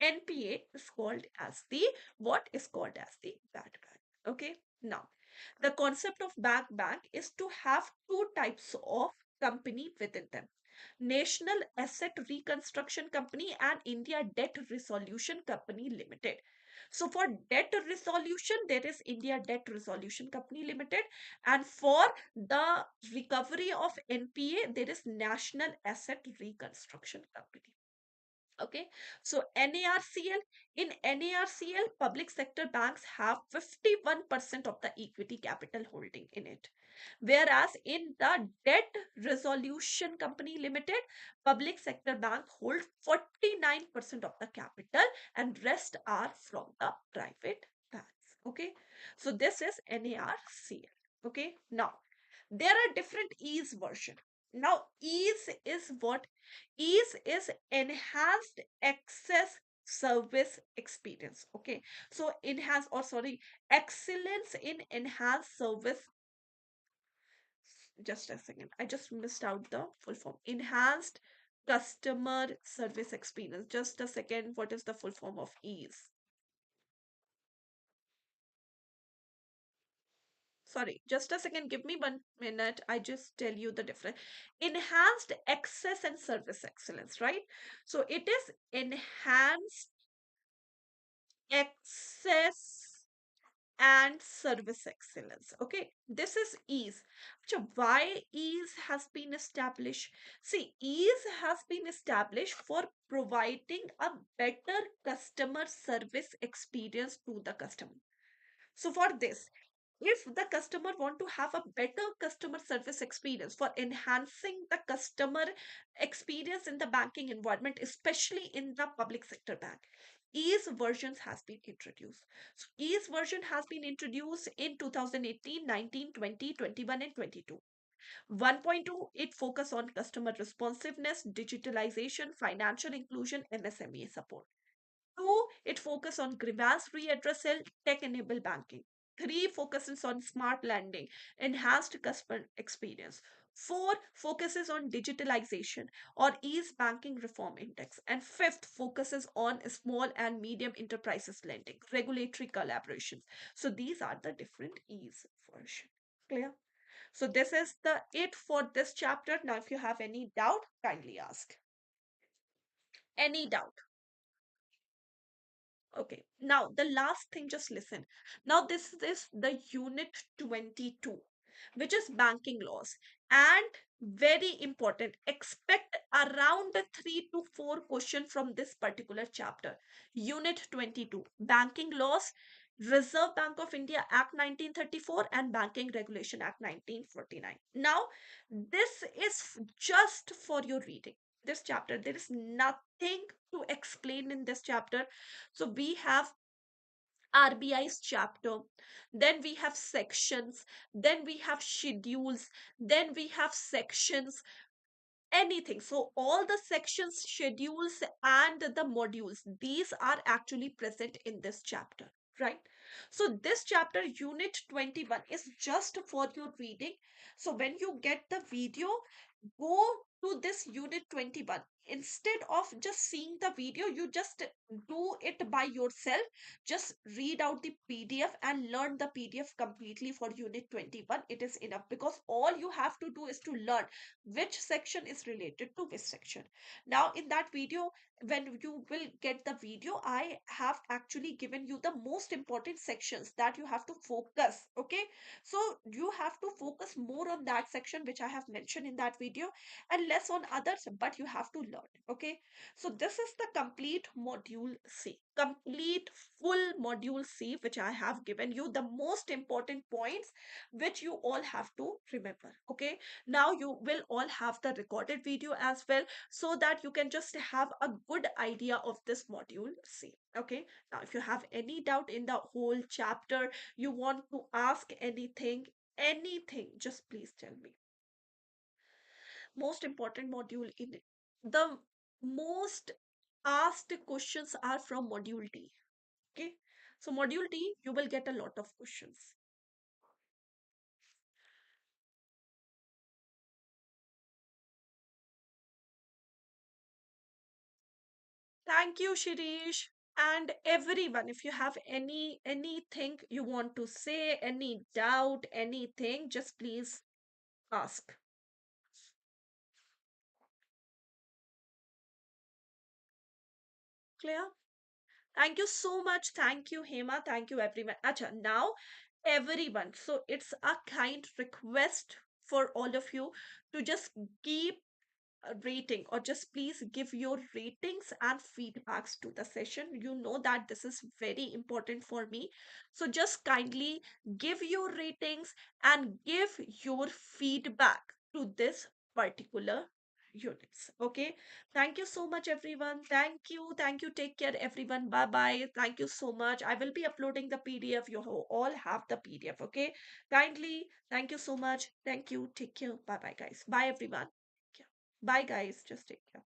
NPA is called as the what is called as the bad bank. Okay. Now, the concept of bad bank is to have two types of company within them: National Asset Reconstruction Company and India Debt Resolution Company Limited. So for debt resolution, there is India Debt Resolution Company Limited, and for the recovery of NPA, there is National Asset Reconstruction Company. Okay, so NARCL, in NARCL, public sector banks have 51% of the equity capital holding in it. Whereas in the Debt Resolution Company Limited, public sector bank hold 49% of the capital and rest are from the private banks. Okay, so this is NARCL. Okay, now there are different ease version. Now ease is what? Ease is enhanced access service experience. Okay, so enhance, or sorry, excellence in enhanced service. Just a second, I just missed out the full form. Enhanced customer service experience. Just a second, what is the full form of ease? Sorry, just a second, give me 1 minute, I just tell you the difference. Enhanced access and service excellence, right? So it is enhanced access and service excellence. Okay, this is ease. So why ease has been established? See, ease has been established for providing a better customer service experience to the customer. So for this, if the customer want to have a better customer service experience, for enhancing the customer experience in the banking environment, especially in the public sector bank, ease versions has been introduced. So ease version has been introduced in 2018, 19, 20, 21, and 22. 1.2, it focus on customer responsiveness, digitalization, financial inclusion, MSME support. Two, it focuses on grievance readdressal, tech-enabled banking. Three, focuses on smart lending, enhanced customer experience. Four, focuses on digitalization or ease banking reform index. And fifth, focuses on small and medium enterprises lending, regulatory collaborations. So these are the different ease version. Clear? So this is the it for this chapter. Now, if you have any doubt, kindly ask. Any doubt? Okay, now the last thing, just listen. Now, this is the unit 22, which is banking laws. And very important, expect around the 3 to 4 questions from this particular chapter. Unit 22, banking laws, Reserve Bank of India Act 1934 and Banking Regulation Act 1949. Now, this is just for your reading. This chapter, there is nothing to explain in this chapter. So we have RBI's chapter, then we have sections, then we have schedules, then we have sections, anything. So all the sections, schedules, and the modules, these are actually present in this chapter, right? So this chapter, unit 21, is just for your reading. So when you get the video, go to this unit 21. Instead of just seeing the video, you just do it by yourself. Just read out the PDF and learn the PDF completely for unit 21. It is enough, because all you have to do is to learn which section is related to which section. Now in that video, when you will get the video, I have actually given you the most important sections that you have to focus. Okay, so you have to focus more on that section which I have mentioned in that video, and less on others, but you have to learn. Okay, so this is the complete module C, complete full module C, which I have given you the most important points which you all have to remember. Okay, now you will all have the recorded video as well, so that you can just have a good idea of this module C. Okay, now if you have any doubt in the whole chapter, you want to ask anything, anything, just please tell me. Most important module in it. The most asked questions are from module D. Okay. So module D, you will get a lot of questions. Thank you, Shirish. And everyone, if you have anything you want to say, any doubt, anything, just please ask. Clear? Thank you so much. Thank you, Hema. Thank you, everyone. Acha, now everyone. So it's a kind request for all of you to just keep a rating, or just please give your ratings and feedbacks to the session. You know that this is very important for me. So just kindly give your ratings and give your feedback to this particular units. Okay. Thank you so much, everyone. Thank you. Thank you. Take care, everyone. Bye bye. Thank you so much. I will be uploading the PDF. You all have the PDF. Okay. Kindly. Thank you so much. Thank you. Take care. Bye bye, guys. Bye, everyone. Bye, guys. Just take care.